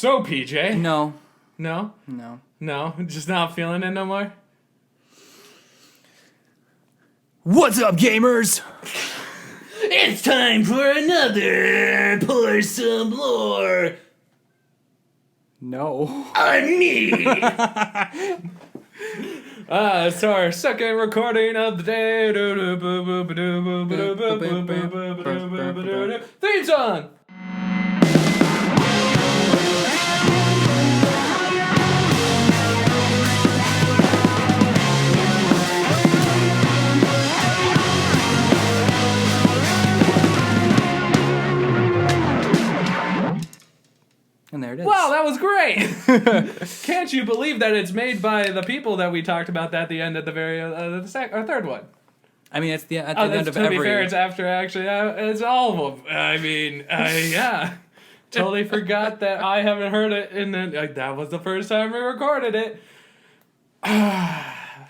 So, PJ. No. No? No. No? Just not feeling it no more? What's up, gamers? It's time for another Pour Some Lore. No. On me. It's our second recording of the day. Theme song. And there it is. Wow, that was great! Can't you believe that it's made by the people that we talked about at the end of the very third one? I mean, it's at the end of every... To be fair, it's after actually. It's all of them. I mean, yeah. Totally forgot that I haven't heard it, and then that was the first time we recorded it.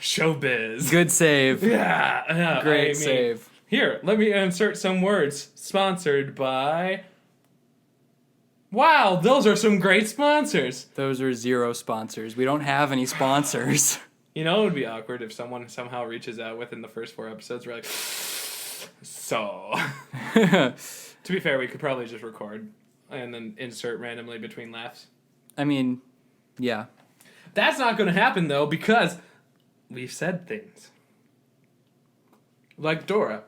Showbiz. Good save. Yeah. Great save. Here, let me insert some words. Sponsored by... Wow, those are some great sponsors. Those are zero sponsors. We don't have any sponsors. You know, it would be awkward if someone somehow reaches out within the first 4 episodes. We're like, so. To be fair, we could probably just record and then insert randomly between laughs. I mean, yeah. That's not going to happen, though, because we've said things. Like Dora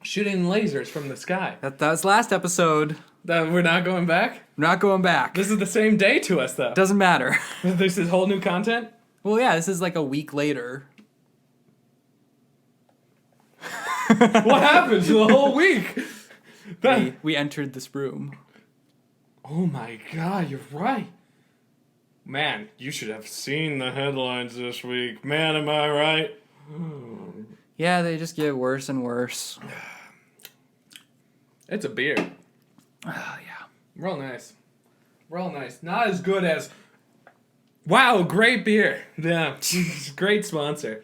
shooting lasers from the sky. That was last episode. That we're not going back? We're not going back. This is the same day to us, though. Doesn't matter. This is whole new content? Well, yeah, this is like a week later. What happened to the whole week? We entered this room. Oh my god, you're right. Man, you should have seen the headlines this week. Man, am I right? Yeah, they just get worse and worse. It's a beer. Oh, yeah. Real nice. Real nice. Not as good as... Wow, great beer. Yeah, great sponsor.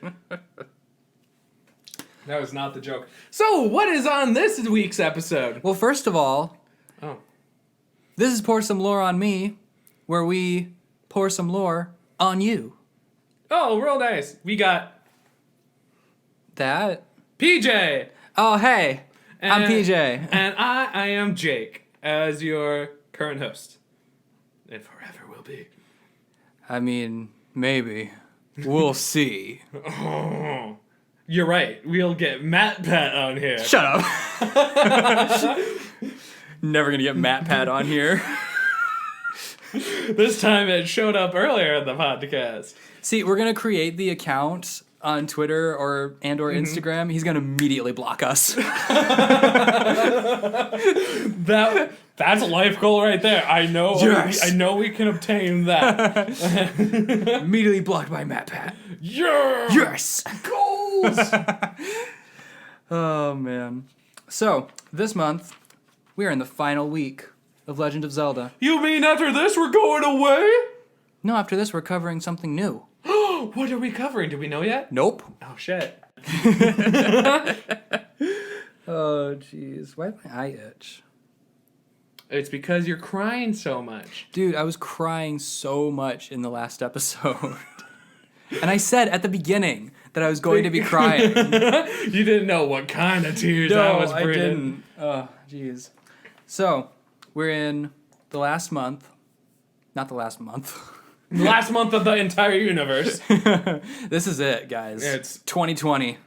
That was not the joke. So, what is on this week's episode? Well, first of all... Oh. This is Pour Some Lore on Me, where we pour some lore on you. Oh, real nice. We got... That? PJ! Oh, hey. I'm PJ. And I am Jake, as your current host. And forever will be. I mean, maybe. We'll see. Oh, you're right. We'll get MatPat on here. Shut up. Never gonna get MatPat on here. This time it showed up earlier in the podcast. See, we're gonna create the account on Twitter or Instagram. He's gonna immediately block us. That's a life goal right there. I know. Yes. I know we can obtain that. Immediately blocked by MatPat. Yeah. Yes. Goals. Oh man. So this month we are in the final week of Legend of Zelda. You mean after this we're going away? No, after this we're covering something new. What are we covering? Do we know yet? Nope. Oh shit. Oh jeez. Why did my eye itch? It's because you're crying so much. Dude, I was crying so much in the last episode. And I said at the beginning that I was going to be crying. You didn't know what kind of tears I was bringing. I didn't. Oh, jeez. So, we're in the last month. Not the last month. The last month of the entire universe. This is it, guys. It's 2020.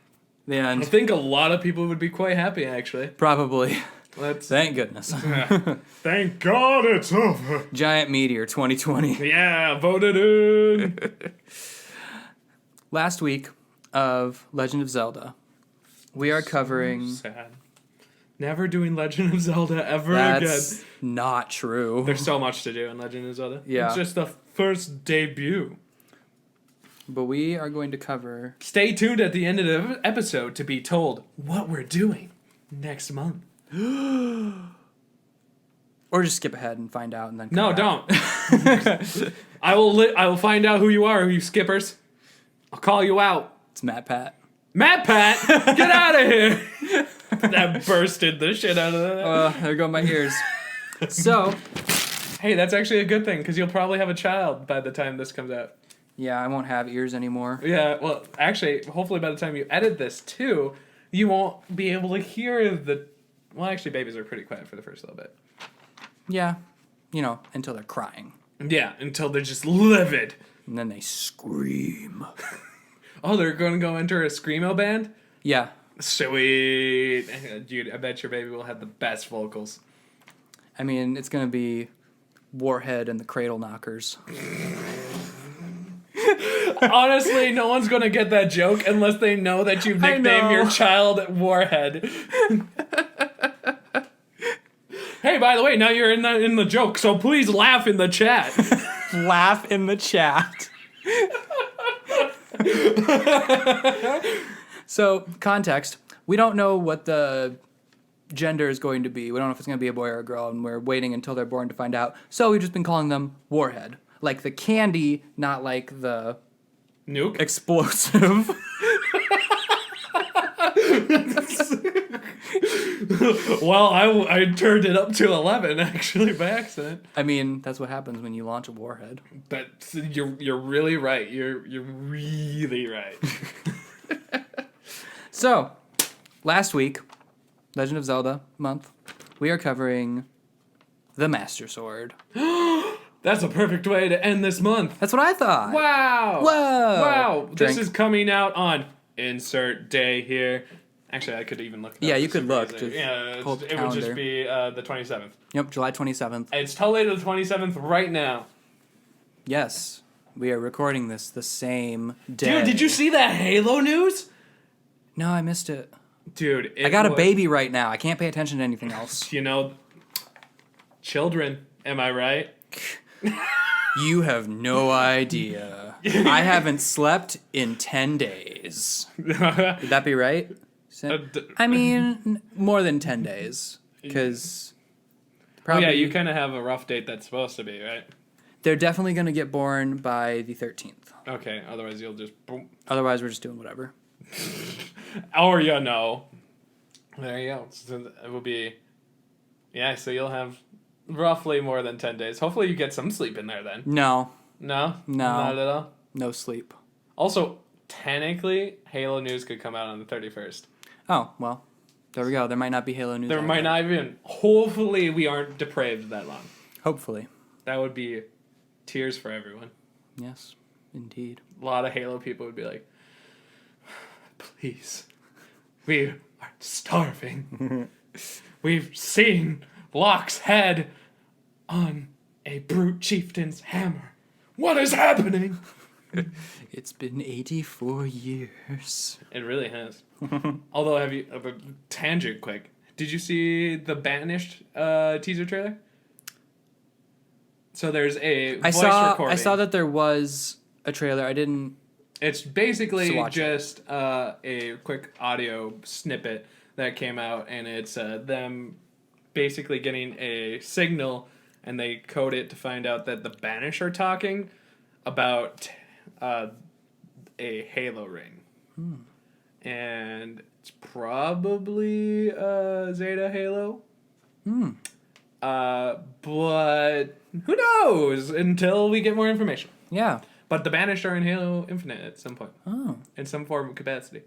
The end. I think a lot of people would be quite happy, actually. Probably. Thank goodness. Thank God it's over. Giant meteor 2020. Yeah, voted in. Last week of Legend of Zelda, we are covering... So sad. Never doing Legend of Zelda ever That's again. Not true. There's so much to do in Legend of Zelda. Yeah. It's just the first debut. But we are going to cover... Stay tuned at the end of the episode to be told what we're doing next month. Or just skip ahead and find out and then come No, back. don't. I will find out who you are, you skippers. I'll call you out. It's MatPat. MatPat, get out of here! That bursted the shit out of that. There go my ears. So, Hey, that's actually a good thing, because you'll probably have a child by the time this comes out. Yeah, I won't have ears anymore. Yeah, well, actually, hopefully by the time you edit this, too, you won't be able to hear the... Well, actually, babies are pretty quiet for the first little bit. Yeah, you know, until they're crying. Yeah, until they're just livid. And then they scream. Oh, they're going to go enter a screamo band? Yeah. Sweet. Dude, I bet your baby will have the best vocals. I mean, it's going to be Warhead and the Cradle Knockers. Honestly, no one's going to get that joke unless they know that you've nicknamed your child Warhead. Hey, by the way, now you're in the joke, so please laugh in the chat. Laugh in the chat. So, context. We don't know what the gender is going to be. We don't know if it's going to be a boy or a girl, and we're waiting until they're born to find out. So we've just been calling them Warhead. Like the candy, not like the... Nuke? Explosive. Well, I turned it up to 11, actually, by accident. I mean, that's what happens when you launch a warhead. But you're really right. You're really right. So, last week, Legend of Zelda month, we are covering the Master Sword. That's a perfect way to end this month. That's what I thought. Wow. Whoa. Wow. Drink. This is coming out on insert day here. Actually, I could even look it up. Yeah, you could Super look. easy. Just Yeah, pull up the it would just calendar. be the 27th. Yep, July 27th. It's totally the 27th right now. Yes, we are recording this the same day. Dude, did you see that Halo news? No, I missed it. Dude, I got a baby right now. I can't pay attention to anything else. You know, children, am I right? You have no idea. I haven't slept in 10 days. Would that be right? I mean, more than 10 days. Because probably... Oh, yeah, you kind of have a rough date that's supposed to be, right? They're definitely going to get born by the 13th. Okay, otherwise you'll just... Boom. Otherwise, we're just doing whatever. Or, you know. There you go. So it will be... Yeah, so you'll have roughly more than 10 days. Hopefully you get some sleep in there then. No. No? No. Not at all? No sleep. Also, technically, Halo news could come out on the 31st. Oh, well. There we go. There might not be Halo news. There might not even... Hopefully we aren't depraved that long. Hopefully. That would be tears for everyone. Yes, indeed. A lot of Halo people would be like, please, we are starving. We've seen Locke's head on a brute chieftain's hammer. What is happening? It's been 84 years. It really has. Although, have you... tangent quick. Did you see the Banished teaser trailer? So there's a voice recording. I saw that there was a trailer. I didn't... It's basically just a quick audio snippet that came out, and it's them basically getting a signal, and they code it to find out that the Banish are talking about a Halo ring. And it's probably Zeta Halo. But who knows until we get more information. Yeah. But the Banished are in Halo Infinite at some point. Oh. In some form of capacity.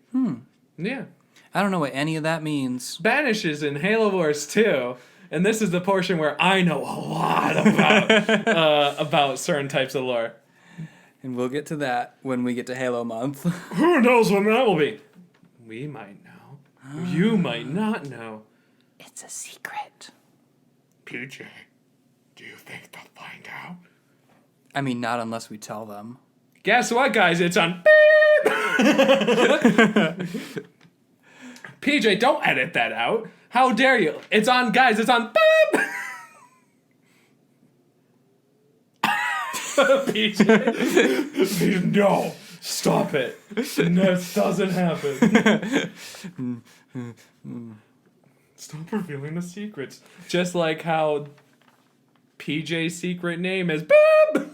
Yeah. I don't know what any of that means. Banish is in Halo Wars 2. And this is the portion where I know a lot about certain types of lore. And we'll get to that when we get to Halo month. Who knows when that will be? We might know. You might not know. It's a secret. PJ, do you think they'll find out? I mean, not unless we tell them. Guess what, guys? It's on... PJ, don't edit that out. How dare you? It's on, guys. It's on... PJ, no. Stop it. This doesn't happen. Stop revealing the secrets. Just like how PJ's secret name is Bob.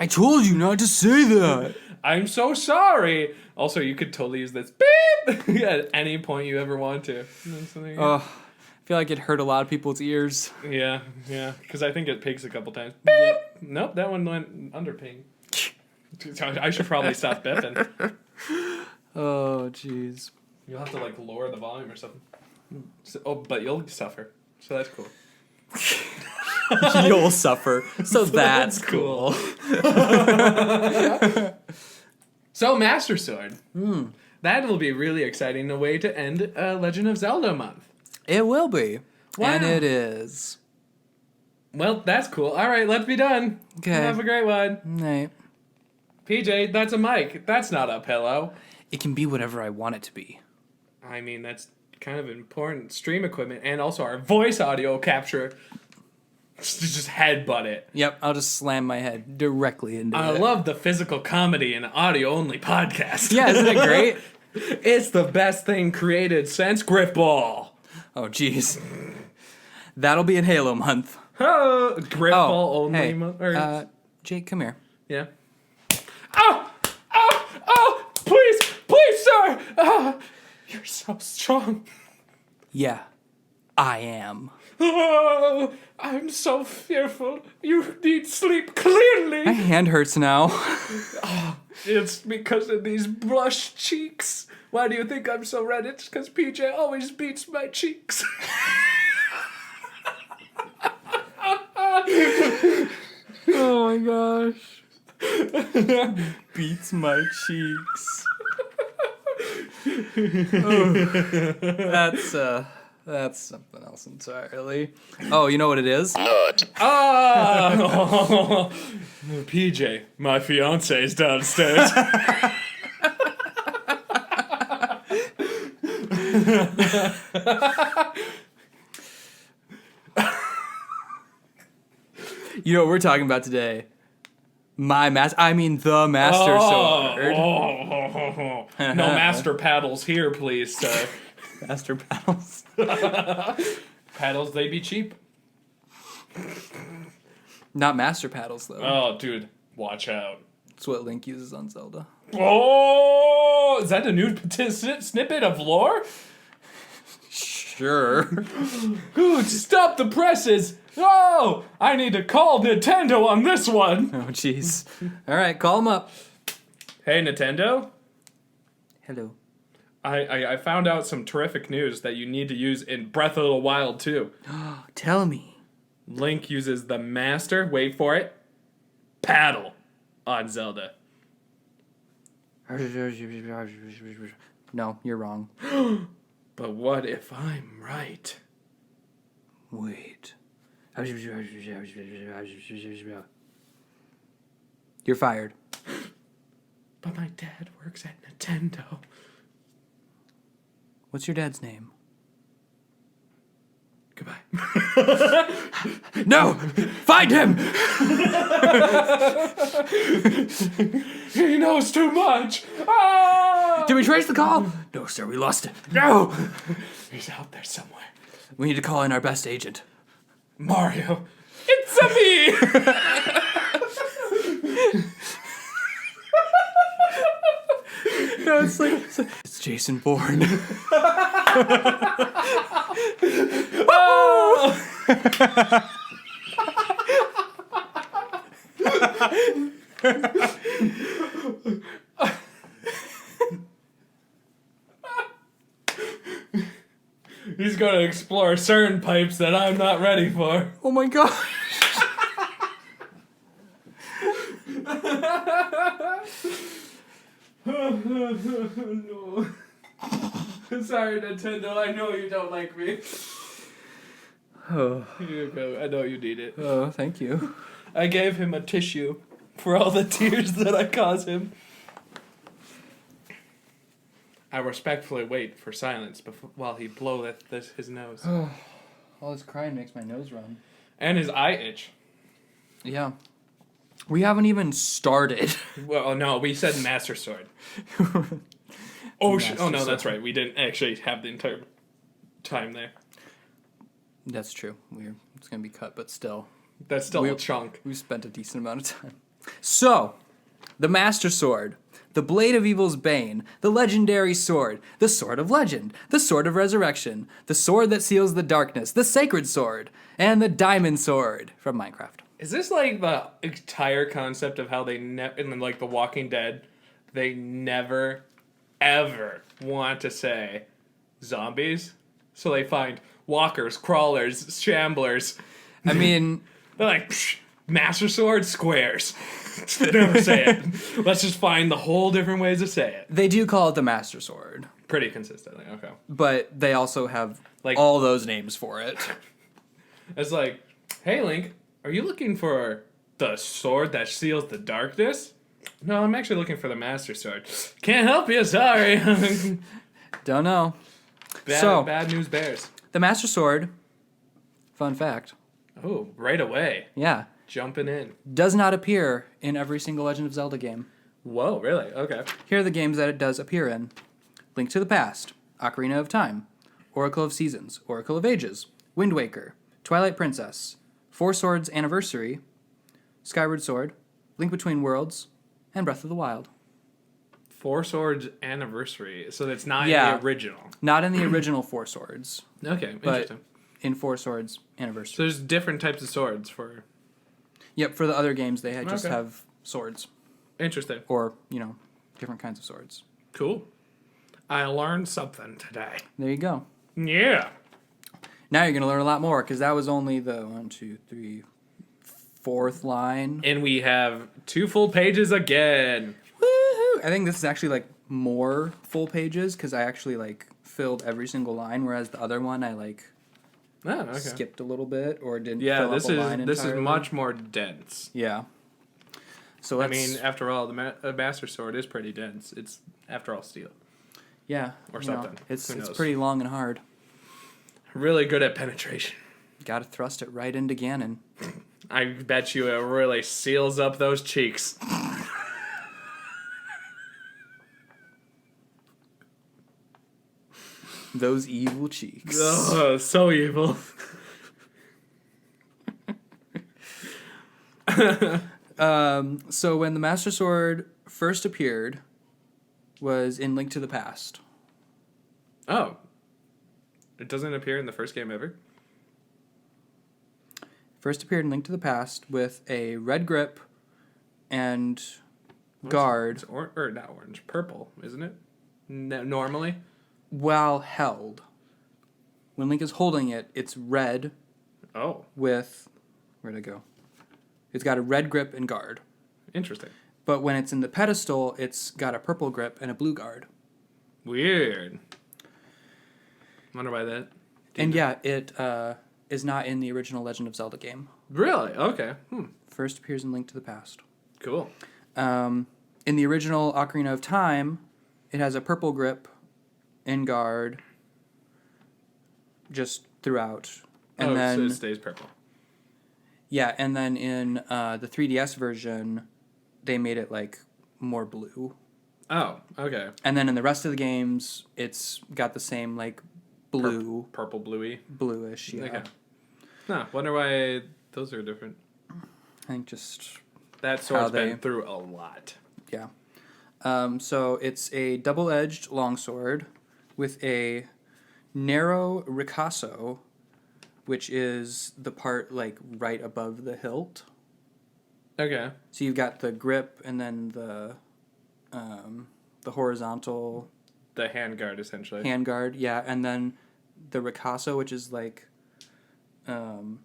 I told you not to say that. I'm so sorry. Also, you could totally use this beep at any point you ever want to. feel like it hurt a lot of people's ears. Yeah, because I think it pings a couple times. Yep. Nope, that one went under ping. I should probably stop bipping. Oh, jeez. You'll have to like lower the volume or something. But you'll suffer, so that's cool. You'll suffer, so that's cool. So Master Sword. That will be really exciting. A way to end Legend of Zelda month. It will be. Wow. And it is. Well, that's cool. All right, let's be done. Okay. Have a great one. Night. PJ, that's a mic. That's not a pillow. It can be whatever I want it to be. I mean, that's kind of important stream equipment and also our voice audio capture. Just headbutt it. Yep, I'll just slam my head directly into it. I love the physical comedy in an audio-only podcast. Yeah, isn't it great? It's the best thing created since Grip Ball. Oh, jeez. That'll be in Halo month. Oh, Grip Ball only. Hey, Jake, come here. Yeah. Oh, please, sir. Oh, you're so strong. Yeah, I am. Oh, I'm so fearful. You need sleep clearly. My hand hurts now. It's because of these blush cheeks. Why do you think I'm so red? It's because PJ always beats my cheeks. Oh my gosh. Beats my cheeks. Oh, that's something else entirely. Oh, you know what it is? Oh, PJ, my fiance's downstairs. You know what we're talking about today? The Master Sword. No master paddles here, please, sir. Master paddles. Paddles, they be cheap. Not master paddles, though. Oh, dude, watch out. That's what Link uses on Zelda. Oh, is that a new snippet of lore? Sure. Dude, stop the presses. Oh, I need to call Nintendo on this one. Oh, jeez. All right, call him up. Hey, Nintendo. Hello. I found out some terrific news that you need to use in Breath of the Wild too. Tell me. Link uses the master, wait for it, paddle on Zelda. No, you're wrong. But what if I'm right? Wait. You're fired. But my dad works at Nintendo. What's your dad's name? Goodbye. No! Find him! He knows too much. Ah! Did we trace the call? No, sir, we lost it. No! He's out there somewhere. We need to call in our best agent. Mario. It's a me! No, it's Jason Bourne. Oh! He's going to explore certain pipes that I'm not ready for. Oh my god. No. Sorry, Nintendo. I know you don't like me. Oh. Here you go. I know you need it. Oh, thank you. I gave him a tissue for all the tears that I cause him. I respectfully wait for silence while he bloweth his nose. All this crying makes my nose run. And his eye itch. Yeah. We haven't even started. Well, no, we said Master Sword. Oh no, that's right. We didn't actually have the entire time there. That's true. It's going to be cut, but still. That's still a chunk. We spent a decent amount of time. So, the Master Sword. the blade of evil's bane, the legendary sword, the sword of legend, the sword of resurrection, the sword that seals the darkness, the sacred sword, and the diamond sword from Minecraft. Is this like the entire concept of how they in like The Walking Dead, they never, ever want to say zombies? So they find walkers, crawlers, shamblers. I mean, they're like, psh, Master Sword, squares. Never say it. Let's just find the whole different ways to say it. they do call it the Master Sword, Pretty consistently, okay. but they also have Like- all those names for it. It's like, hey Link, are you looking for the sword that seals the darkness? No, I'm actually looking for the Master Sword. Can't help you, sorry. Don't know. Bad news bears. The Master Sword, fun fact, Oh, right away. yeah, Jumping in. does not appear in every single Legend of Zelda game. Whoa, really? Okay. Here are the games that it does appear in. Link to the Past, Ocarina of Time, Oracle of Seasons, Oracle of Ages, Wind Waker, Twilight Princess, Four Swords Anniversary, Skyward Sword, Link Between Worlds, and Breath of the Wild. Four Swords Anniversary. So that's not Yeah. in the original. Not in the original Four Swords, Okay, but interesting. in Four Swords Anniversary. So there's different types of swords for... Yep, for the other games, they just Okay. have swords. Interesting. Or, different kinds of swords. Cool. I learned something today. There you go. Yeah. Now you're going to learn a lot more, because that was only the 1, 2, 3, 4th line. And we have 2 full pages again. Woohoo! I think this is actually, more full pages, because I actually, filled every single line, whereas the other one I, Oh, okay. skipped a little bit, or didn't Yeah, fill this up a is line this is entirely. much more dense. Yeah. So I let's... mean, after all, the Master Sword is pretty dense. It's, after all, steel. yeah. or you know, something. it's Who knows? pretty long and hard. Really good at penetration. Got to thrust it right into Ganon. I bet you it really seals up those cheeks. Those evil cheeks. Oh, so evil. So when the Master Sword first appeared was in Link to the Past. Oh. It doesn't appear in the first game ever? First appeared in Link to the Past with a red grip and guard It's or not orange, purple, isn't it? Normally? while held. When Link is holding it, it's red Oh, with... Where'd it go? It's got a red grip and guard. interesting. But when it's in the pedestal, it's got a purple grip and a blue guard. Weird. Wonder why that. And yeah, it is not in the original Legend of Zelda game. Really? Okay. First appears in Link to the Past. Cool. In the original Ocarina of Time, it has a purple grip and guard just throughout. And then, so it stays purple. yeah, and then in the 3DS version, they made it more blue. Oh, okay. And then in the rest of the games, it's got the same blue, Purple bluey. bluish. Yeah, Okay. Huh, wonder why those are different. I think just That sword's they- been through a lot. yeah. So it's a double-edged longsword with a narrow ricasso, which is the part right above the hilt. Okay. So you've got the grip and then the horizontal The handguard, essentially. handguard, yeah, and then the ricasso, which is kind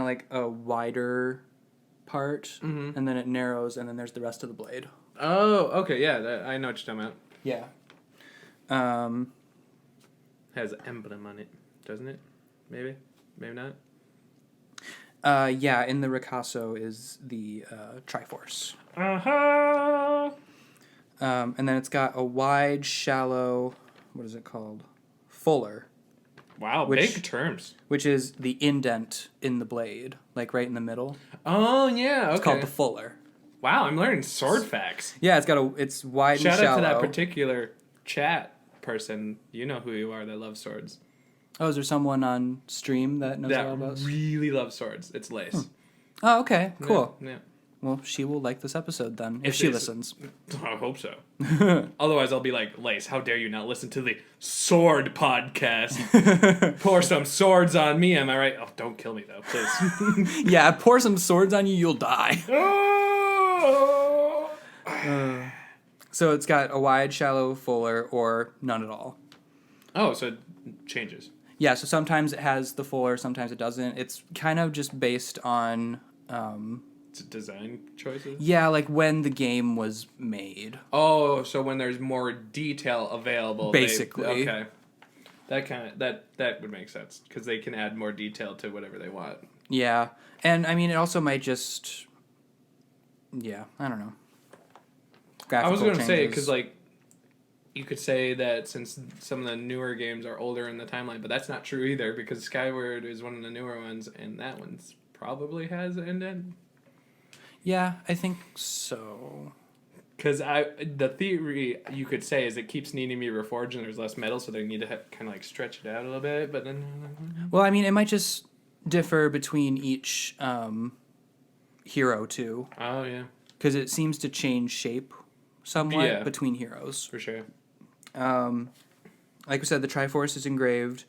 of like a wider part, and then it narrows, and then there's the rest of the blade. Oh, okay, yeah, I know what you're talking about. Yeah. Has an emblem on it, doesn't it? Maybe? Maybe not? Yeah, in the ricasso is the Triforce. Uh-huh! And then it's got a wide, shallow, what is it called? Fuller, Wow, big terms. which is the indent in the blade, right in the middle. Oh, yeah, okay. It's called the fuller. Wow, I'm learning sword facts. Yeah, it's wide Shout and shallow. out to that particular chat person. You know who you are that loves swords. Oh, is there someone on stream that knows all about? That really loves swords. It's Lace. Oh, okay, cool. Yeah. Well, she will like this episode then, if she listens. I hope so. Otherwise, I'll be like, Lace, how dare you not listen to the Sword podcast? Pour some swords on me, am I right? Oh, don't kill me, though, please. Yeah, pour some swords on you, you'll die. So it's got a wide, shallow, fuller, or none at all. Oh, so it changes. Yeah, so sometimes it has the fuller, sometimes it doesn't. It's kind of just based on... It's design choices? Yeah, like when the game was made. Oh, so when there's more detail available. Basically. Okay. That would make sense, because they can add more detail to whatever they want. Yeah, and I mean, it also might just... Yeah, I don't know. I was going to say, because, like, you could say that since some of the newer games are older in the timeline, but that's not true either, because Skyward is one of the newer ones, and that one's probably has an indent. Yeah, I think so. Because the theory you could say is it keeps needing to be reforged and there's less metal, so they need to kind of like stretch it out a little bit, but then... Well, I mean, it might just differ between each hero, too. Oh, yeah. Because it seems to change shape somewhat between heroes. For sure. Like we said, the Triforce is engraved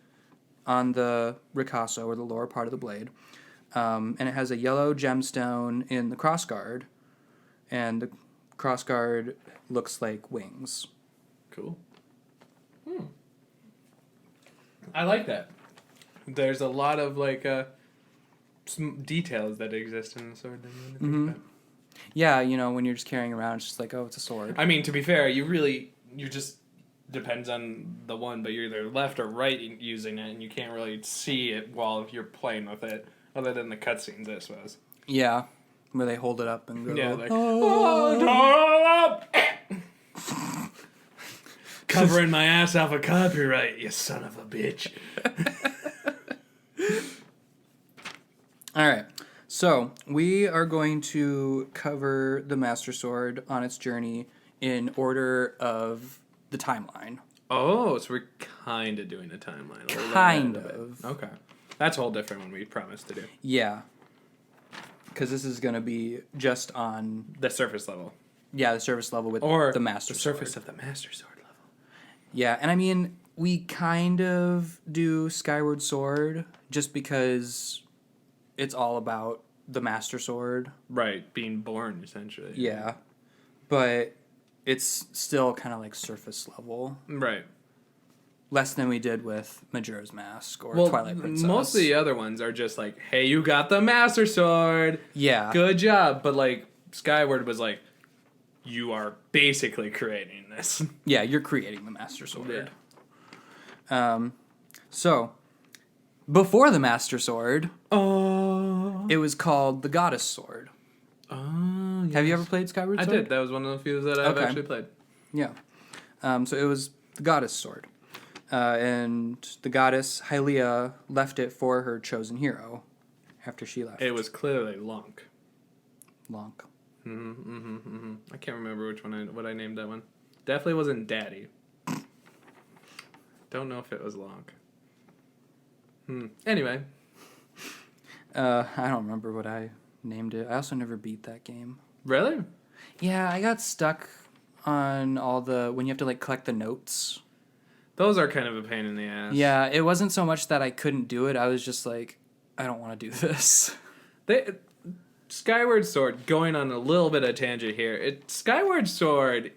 on the ricasso, or the lower part of the blade. And it has a yellow gemstone in the crossguard. And the crossguard looks like wings. Cool. I like that. There's a lot of, like, some details that exist in the sword that you want to think about. Yeah, you know, when you're just carrying around, it's just like, oh, it's a sword. I mean, to be fair, you just depends on the one, but you're either left or right using it, and you can't really see it while you're playing with it, other than the cutscenes, I suppose. Yeah, where they hold it up and go, yeah, like, oh, up! Covering my ass off of copyright, you son of a bitch. All right. So, we are going to cover the Master Sword on its journey in order of the timeline. Oh, so we're kind of doing a timeline. Kind of. Okay. That's a whole different one we promised to do. Yeah. Because this is going to be just on... The surface level. Yeah, the surface level with or the Master Sword. Or the surface of the Master Sword level. Yeah, and I mean, we kind of do Skyward Sword just because... It's all about the Master Sword. Right, being born, essentially. Yeah. But it's still kind of like surface level. Right. Less than we did with Majora's Mask or Twilight Princess. Most of the other ones are just like, hey, you got the Master Sword. Yeah. Good job. But, like, Skyward was like, you are basically creating this. Yeah, you're creating the Master Sword. Yeah. So... Before the Master Sword, it was called the Goddess Sword. Oh, yes. Have you ever played Skyward Sword? I did. That was one of the few that I've actually played. Yeah. So it was the Goddess Sword. And the goddess Hylia left it for her chosen hero after she left. It was clearly Lonk. Lonk. I can't remember what I named that one. Definitely wasn't Daddy. Don't know if it was Lonk. Anyway. I don't remember what I named it. I also never beat that game. Really? Yeah, I got stuck on all the... When you have to, like, collect the notes. Those are kind of a pain in the ass. Yeah, it wasn't so much that I couldn't do it. I was just like, I don't want to do this. Skyward Sword, going on a little bit of tangent here. Skyward Sword,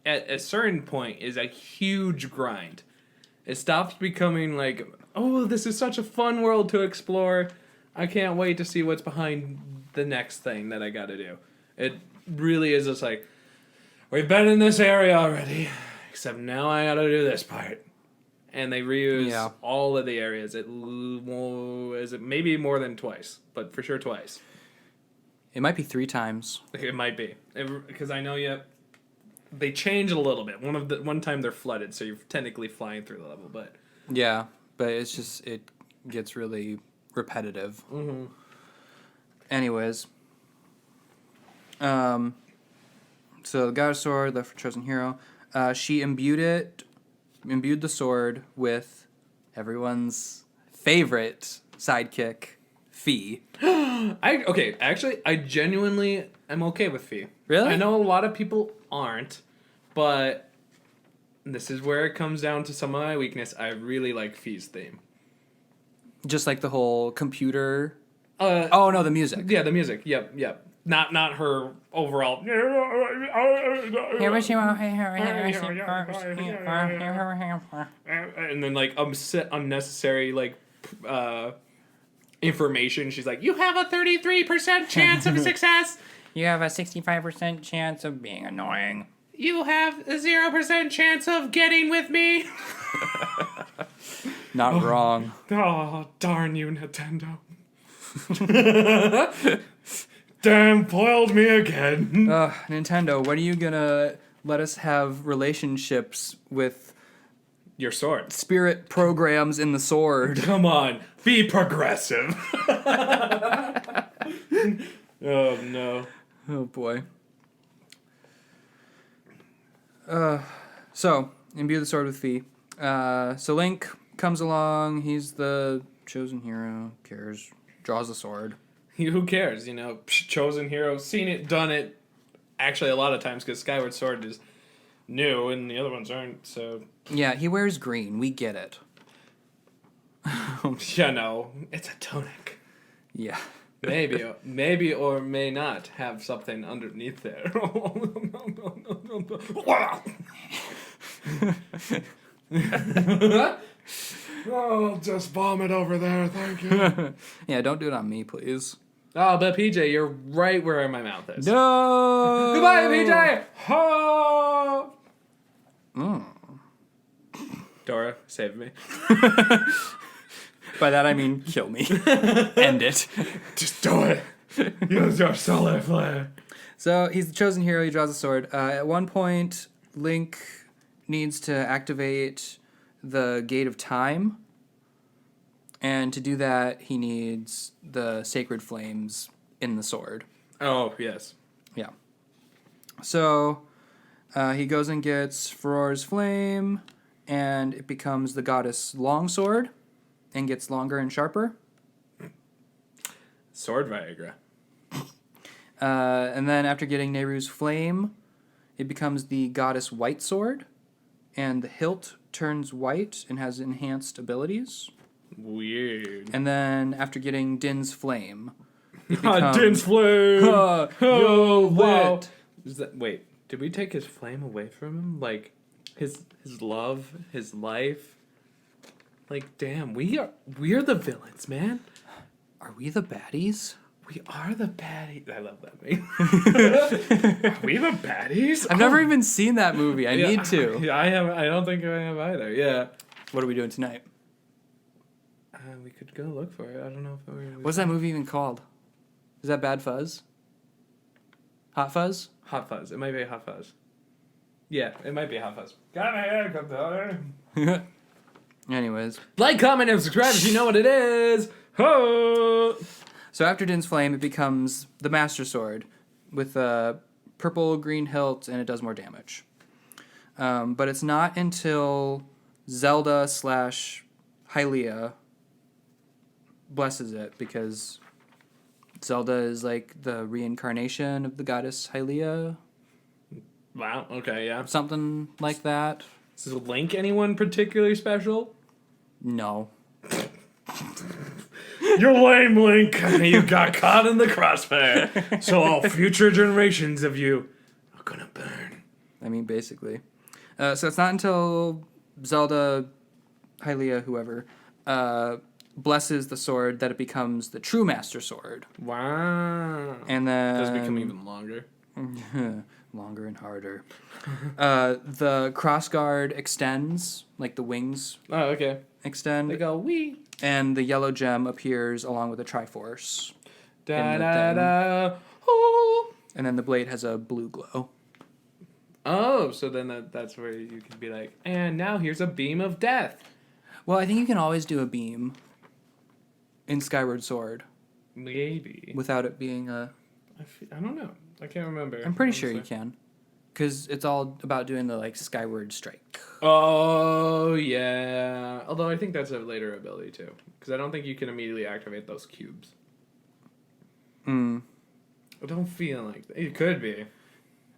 at a certain point, is a huge grind. It stops becoming like... Oh, this is such a fun world to explore. I can't wait to see what's behind the next thing that I gotta do. It really is just like, we've been in this area already, except now I gotta do this part. And they reuse all of the areas. Is it maybe more than twice, but for sure twice. It might be 3 times. It might be. Because I know they change a little bit. One time they're flooded, so you're technically flying through the level, but... Yeah. But it's just, it gets really repetitive. Mm-hmm. Anyways. So the Goddess Sword, the chosen hero, she imbued the sword with everyone's favorite sidekick, Fee. I genuinely am okay with Fee. Really? I know a lot of people aren't, but this is where it comes down to some of my weakness. I really like Fee's theme. Just like the whole computer. Oh no, the music. Yeah, the music. Yep. Not her overall. And then like unnecessary like information. She's like, you have a 33% chance of success. You have a 65% chance of being annoying. You have a 0% chance of getting with me. Not wrong. Oh, darn you, Nintendo. Damn, foiled me again. Nintendo, when are you gonna let us have relationships with your sword? Spirit programs in the sword. Come on, be progressive. Oh, no. Oh, boy. So, imbue the sword with Fee. So Link comes along, he's the chosen hero, cares, draws the sword. Who cares, you know, chosen hero, seen it, done it. Actually, a lot of times, because Skyward Sword is new and the other ones aren't, so... Yeah, he wears green, we get it. Yeah, no, it's a tunic. Yeah. Maybe or may not have something underneath there. Oh, just vomit over there, thank you. Yeah, don't do it on me, please. Oh, but PJ, you're right where my mouth is. No! Goodbye, PJ! Oh! Dora, save me. By that I mean kill me. End it. Just do it. Use your solar flare. So he's the chosen hero. He draws a sword. At one point, Link needs to activate the Gate of Time. And to do that, he needs the sacred flames in the sword. Oh, yes. Yeah. So he goes and gets Farore's flame, and it becomes the goddess Longsword, and gets longer and sharper. Sword Viagra. And then after getting Nehru's flame, it becomes the goddess Whitesword, and the hilt turns white and has enhanced abilities. Weird. And then after getting Din's flame, it becomes... Din's flame! Yo, wow. Wait, did we take his flame away from him? Like, his love, his life? Like, damn, we are the villains, man. Are we the baddies? We are the baddies. I love that meme. Are we the baddies? I've never even seen that movie. I need to. Yeah, I don't think I have either. Yeah. What are we doing tonight? We could go look for it. I don't know if we're... What's that movie even called? Is that Bad Fuzz? Hot Fuzz? Hot Fuzz. It might be Hot Fuzz. Yeah, it might be Hot Fuzz. Got my hair cut out. Anyways. Like, comment, and subscribe if you know what it is. Ho! So after Din's Flame, it becomes the Master Sword with a purple green hilt, and it does more damage. But it's not until Zelda / Hylia blesses it, because Zelda is like the reincarnation of the goddess Hylia. Wow, okay, yeah. Something like that. Does Link anyone particularly special? No. You're lame, Link. You got caught in the crossfire. So all future generations of you are gonna burn. I mean, basically. So it's not until Zelda, Hylia, whoever, blesses the sword that it becomes the true Master Sword. Wow. And then... Does it become even longer? Longer and harder. The crossguard extends, like the wings. Oh, okay. Extend. They go, wee. And the yellow gem appears along with the Triforce. Da da da. Oh. And then the blade has a blue glow. Oh, so then that's where you can be like, and now here's a beam of death. Well, I think you can always do a beam in Skyward Sword. Maybe. Without it being a... I don't know. I can't remember. I'm pretty sure you can. Because it's all about doing the, like, Skyward Strike. Oh, yeah. Although I think that's a later ability, too. Because I don't think you can immediately activate those cubes. Mm. I don't feel like that. It could be.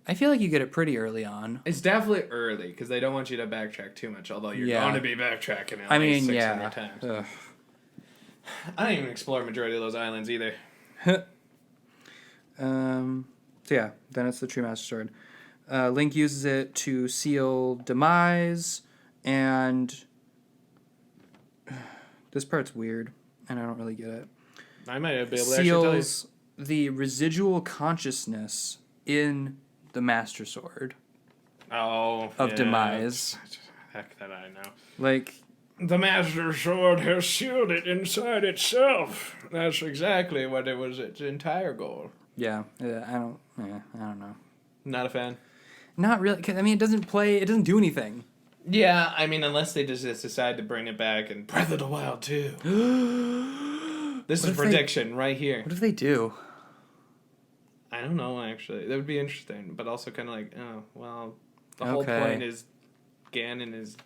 I feel like you get it pretty early on. It's definitely early because they don't want you to backtrack too much. Although you're going to be backtracking at least 600 times. Ugh. I didn't even explore a majority of those islands either. So yeah, then it's the Tree Master Sword. Link uses it to seal Demise, and this part's weird, and I don't really get it. I might be able to actually tell you. Seals the residual consciousness in the Master Sword of Demise. Heck that I know. Like, the Master Sword has sealed it inside itself. That's exactly what it was. Its entire goal. yeah, I don't know. Not a fan. Not really. 'Cause, I mean, it doesn't do anything. Yeah, I mean, unless they just decide to bring it back in Breath of the Wild 2. This is prediction right here. What if they do? I don't know, actually. That would be interesting, but also kind of like, oh, well, the whole point is Ganon is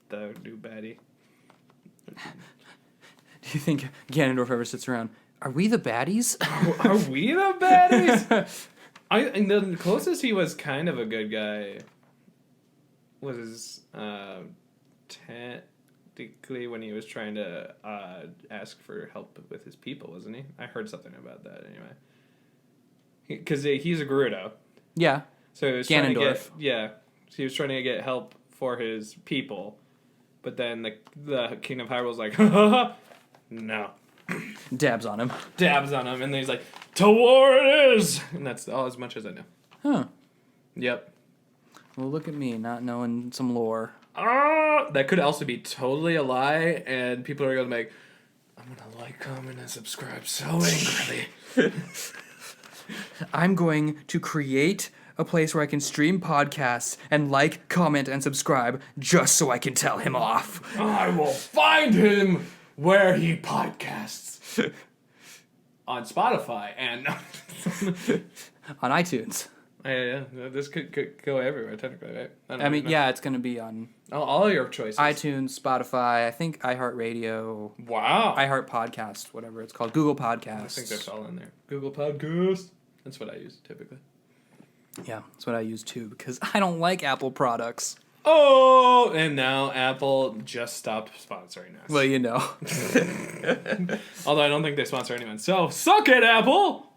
the new baddie. Do you think Ganondorf ever sits around? Are we the baddies? Are we the baddies? And the closest he was kind of a good guy was technically when he was trying to ask for help with his people, wasn't he? I heard something about that anyway. Because he's a Gerudo. Yeah. So he was Ganondorf. So he was trying to get help for his people, but then the King of Hyrule's like, no. Dabs on him. And then he's like, to war it is! And that's all as much as I know. Huh. Yep. Well, look at me not knowing some lore. That could also be totally a lie, and people are going to make, I'm going to like, comment, and subscribe so angrily. I'm going to create a place where I can stream podcasts and like, comment, and subscribe just so I can tell him off. I will find him where he podcasts. On Spotify and... on iTunes. Yeah, this could go everywhere, technically, right? I mean, yeah, it's going to be on... all your choices. iTunes, Spotify, I think iHeartRadio. Wow. iHeart Podcast, whatever it's called. Google Podcasts. I think that's all in there. Google Podcast. That's what I use, typically. Yeah, that's what I use, too, because I don't like Apple products. Oh, and now Apple just stopped sponsoring us. Well, you know. Although I don't think they sponsor anyone. So, suck it, Apple!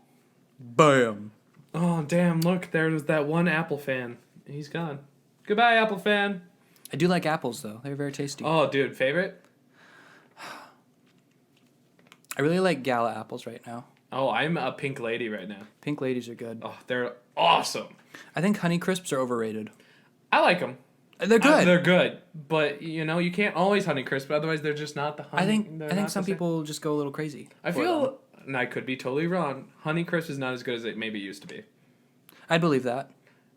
Bam. Oh, damn, look, there's that one Apple fan. He's gone. Goodbye, Apple fan. I do like apples, though. They're very tasty. Oh, dude, favorite? I really like Gala apples right now. Oh, I'm a pink lady right now. Pink ladies are good. Oh, they're awesome. I think Honey Crisps are overrated. I like them. They're good. They're good, but you can't always Honey Crisp. Otherwise, they're just not the honey. I think some people just go a little crazy. I feel, and I could be totally wrong. Honey Crisp is not as good as it maybe used to be. I'd believe that.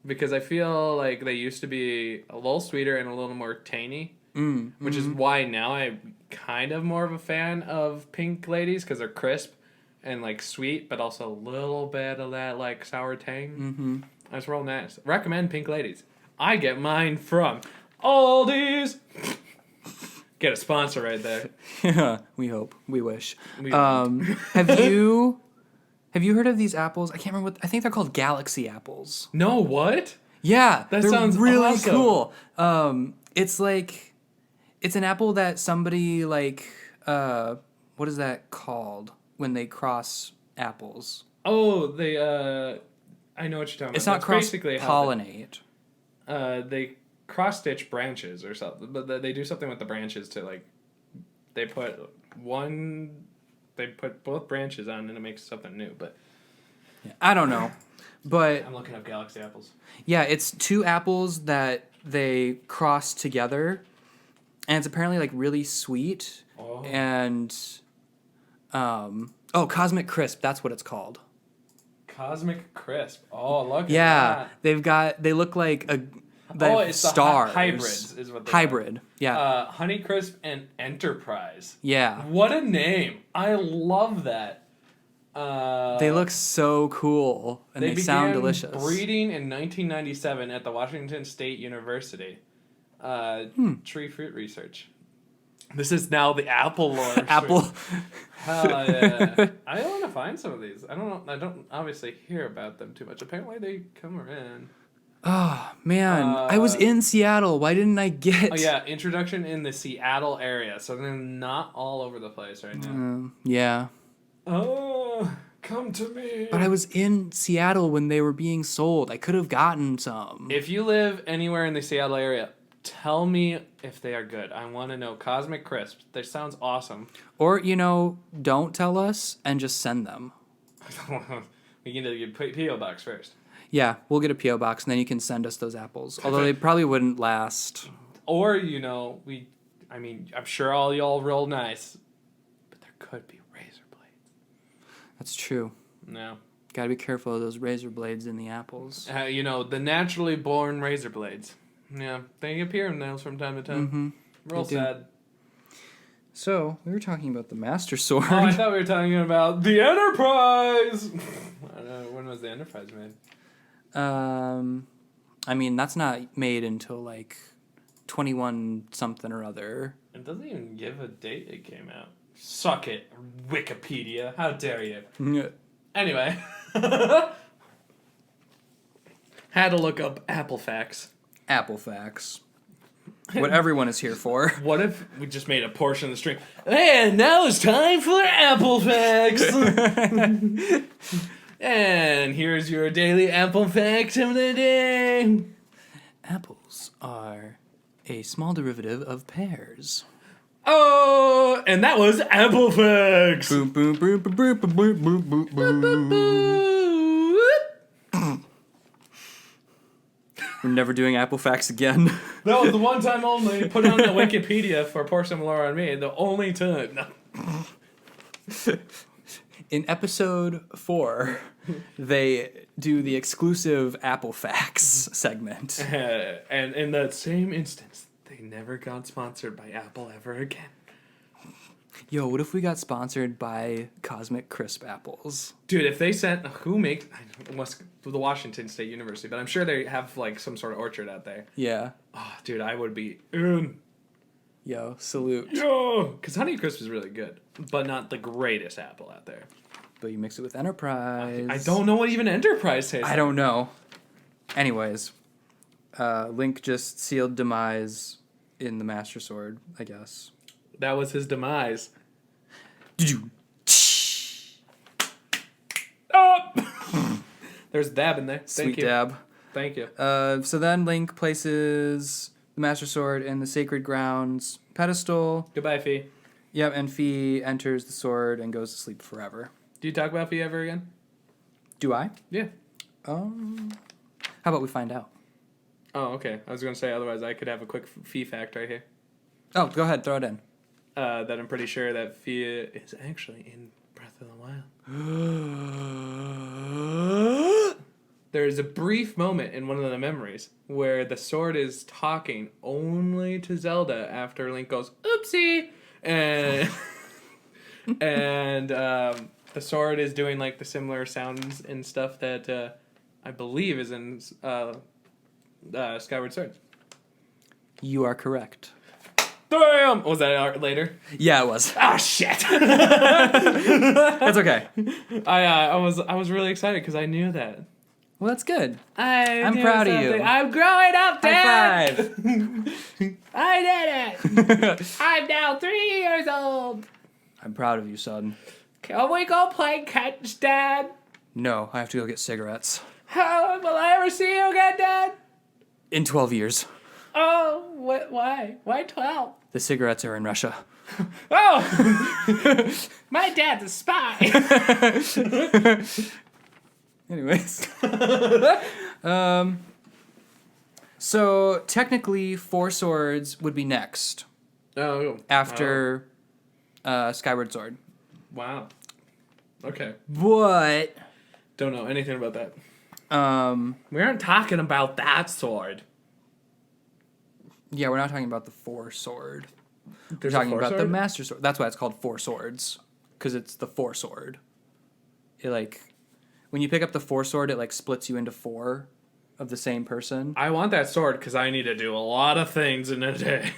Because I feel like they used to be a little sweeter and a little more tangy, which is why now I'm kind of more of a fan of pink ladies because they're crisp and like sweet, but also a little bit of that like sour tang. Mm-hmm. That's real nice. Recommend pink ladies. I get mine from Aldi's. Get a sponsor right there. Yeah, we hope. We wish. Have you heard of these apples? I can't remember I think they're called Galaxy apples. No, what? Yeah, that they're sounds really awesome. cool. It's an apple that somebody like what is that called when they cross apples? Oh, they I know what you're talking about. It's not cross pollinate. They cross stitch branches or something, but they do something with the branches to like they put both branches on and it makes something new, but yeah, I don't know. But I'm looking up Galaxy apples. Yeah, it's two apples that they cross together, and it's apparently like really sweet. Oh. And Cosmic Crisp, that's what it's called. Cosmic Crisp. Oh, look at that. They look like it's stars. The hybrids is what they're hybrid. called. Yeah. Honey Crisp and Enterprise. Yeah. What a name. I love that. They look so cool and they sound delicious. Breeding in 1997 at the Washington State University. Tree fruit research. This is now the Apple lore. Apple. Hell yeah. I want to find some of these. I don't obviously hear about them too much. Apparently they come around. Oh, man. I was in Seattle. Why didn't I get... Oh, yeah. Introduction in the Seattle area. So they're not all over the place right now. Yeah. Oh, come to me. But I was in Seattle when they were being sold. I could have gotten some. If you live anywhere in the Seattle area, tell me if they are good. I want to know. Cosmic Crisp. That sounds awesome. Or, don't tell us and just send them. We need to get P.O. Box first. Yeah, we'll get a P.O. box and then you can send us those apples. Although they probably wouldn't last. Or, I'm sure all y'all real nice, but there could be razor blades. That's true. No. Gotta be careful of those razor blades in the apples. The naturally born razor blades. Yeah, they appear in those from time to time. Mm-hmm. Real sad. So, we were talking about the Master Sword. Oh, I thought we were talking about the Enterprise! I don't know, when was the Enterprise made? That's not made until, 21-something or other. It doesn't even give a date it came out. Suck it, Wikipedia. How dare you? Anyway. Had to look up Apple facts. Apple facts. What everyone is here for. What if we just made a portion of the stream? And now it's time for Apple facts. And here's your daily Apple fact of the day. Apples are a small derivative of pears. Oh, and that was Apple facts. Boom, boom, boom, boom, boom, boom, boom, boom, boom, boom. We're never doing Apple facts again. That was the one time only. Put on the Wikipedia for Pour Some Lore on Me. The only time. No. In episode 4, they do the exclusive Apple Facts segment. And in that same instance, they never got sponsored by Apple ever again. Yo, what if we got sponsored by Cosmic Crisp apples? Dude, if they sent... the Washington State University, but I'm sure they have, some sort of orchard out there. Yeah. Oh, dude, I would be in. Yo, salute. Yo! Because Honeycrisp is really good, but not the greatest apple out there. But you mix it with Enterprise. I don't know what even Enterprise tastes like. I don't know. Anyways, Link just sealed demise in the Master Sword, I guess. That was his demise. Oh! There's dab in there. Sweet dab. Thank you. So then Link places the Master Sword in the Sacred Grounds pedestal. Goodbye, Fee. Yep, and Fee enters the sword and goes to sleep forever. Do you talk about Fee ever again? Do I? Yeah. How about we find out? Oh, okay. I was going to say, otherwise I could have a quick Fee fact right here. Oh, go ahead. Throw it in. That I'm pretty sure that Fee is actually in Breath of the Wild. There's a brief moment in one of the memories where the sword is talking only to Zelda after Link goes, oopsie! And, the sword is doing the similar sounds and stuff that I believe is in Skyward Sword. You are correct. Damn! Was that later? Yeah, it was. Ah, shit! That's okay. I was really excited because I knew that. Well, that's good. I'm proud of you. I'm growing up, Dad! High five! I did it! I'm now 3 years old! I'm proud of you, son. Can we go play catch, Dad? No, I have to go get cigarettes. How will I ever see you again, Dad? In 12 years. Oh, why? Why 12? The cigarettes are in Russia. Oh! My dad's a spy! Anyways. So, technically, Four Swords would be next. Oh. After Skyward Sword. Wow. Okay. But... Don't know anything about that. We aren't talking about that sword. Yeah, we're not talking about the Four Sword. We're talking about the Master Sword. That's why it's called Four Swords. Because it's the Four Sword. It, when you pick up the Four Sword, it, splits you into 4 of the same person. I want that sword because I need to do a lot of things in a day.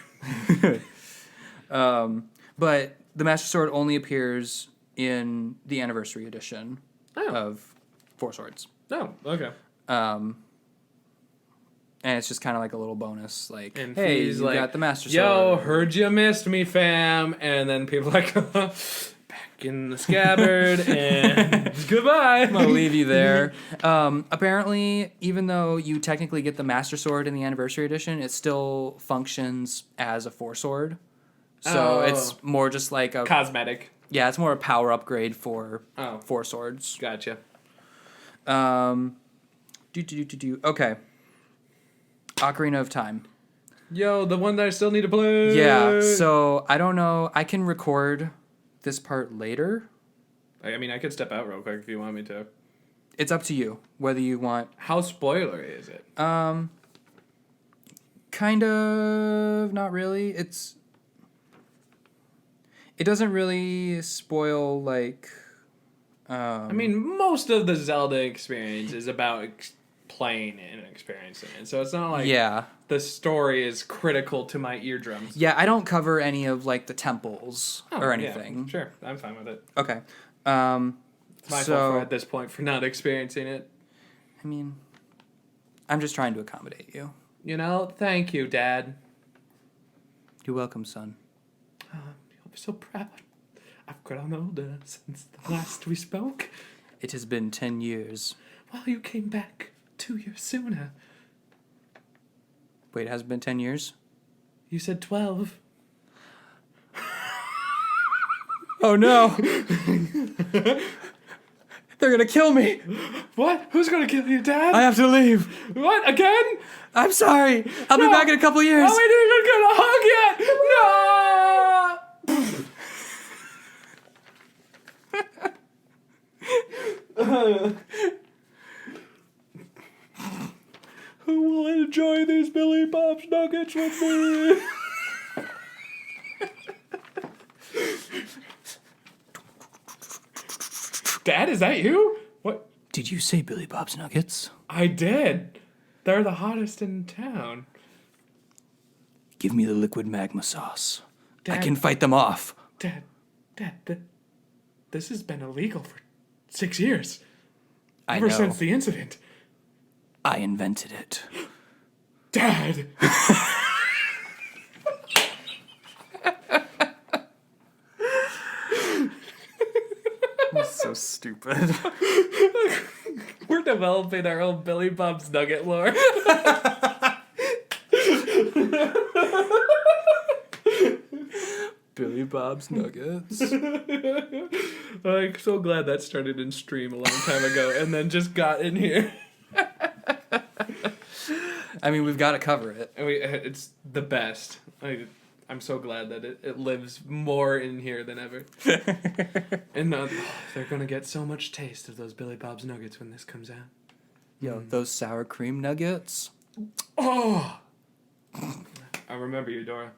But the Master Sword only appears in the Anniversary Edition of Four Swords. Oh, okay. And it's just kind of like a little bonus, like, And hey, he's you like, got the Master Sword. Yo, heard you missed me, fam. And then people are like, back in the scabbard, and goodbye. I'm going to leave you there. Apparently, even though you technically get the Master Sword in the Anniversary Edition, it still functions as a Four Sword. So it's more just like a... Cosmetic. Yeah, it's more a power upgrade for Four Swords. Gotcha. Okay. Ocarina of Time. Yo, the one that I still need to play. Yeah, so I don't know. I can record this part later. I mean, I could step out real quick if you want me to. It's up to you whether you want. How spoilery is it? Kind of, not really. It doesn't really spoil, like... I mean, most of the Zelda experience is about playing and experiencing it. So it's not like the story is critical to my eardrums. Yeah, I don't cover any of, like, the temples or anything. Yeah, sure, I'm fine with it. Okay. It's my fault at this point for not experiencing it. I mean, I'm just trying to accommodate you. You know, thank you, Dad. You're welcome, son. I'm so proud. I've grown older since the last we spoke. It has been 10 years. Well, you came back 2 years sooner. Wait, it hasn't been 10 years? You said 12. Oh no! They're gonna kill me! What? Who's gonna kill you, Dad? I have to leave. What? Again? I'm sorry. I'll be back in a couple years. Oh, we didn't even get a hug yet! No! Who will enjoy these Billy Bob's Nuggets with me? Dad, is that you? What? Did you say Billy Bob's Nuggets? I did. They're the hottest in town. Give me the liquid magma sauce. Dad, I can fight them off. Dad, this has been illegal for 6 years. Ever since the incident. I invented it. Dad! That's so stupid. We're developing our own Billy Bob's Nugget lore. Billy Bob's Nuggets. I'm so glad that started in stream a long time ago and then just got in here. I mean, we've got to cover it. It's the best. I'm so glad that it lives more in here than ever. And they're going to get so much taste of those Billy Bob's Nuggets when this comes out. Yo, those sour cream nuggets. Oh! I remember you, Dora.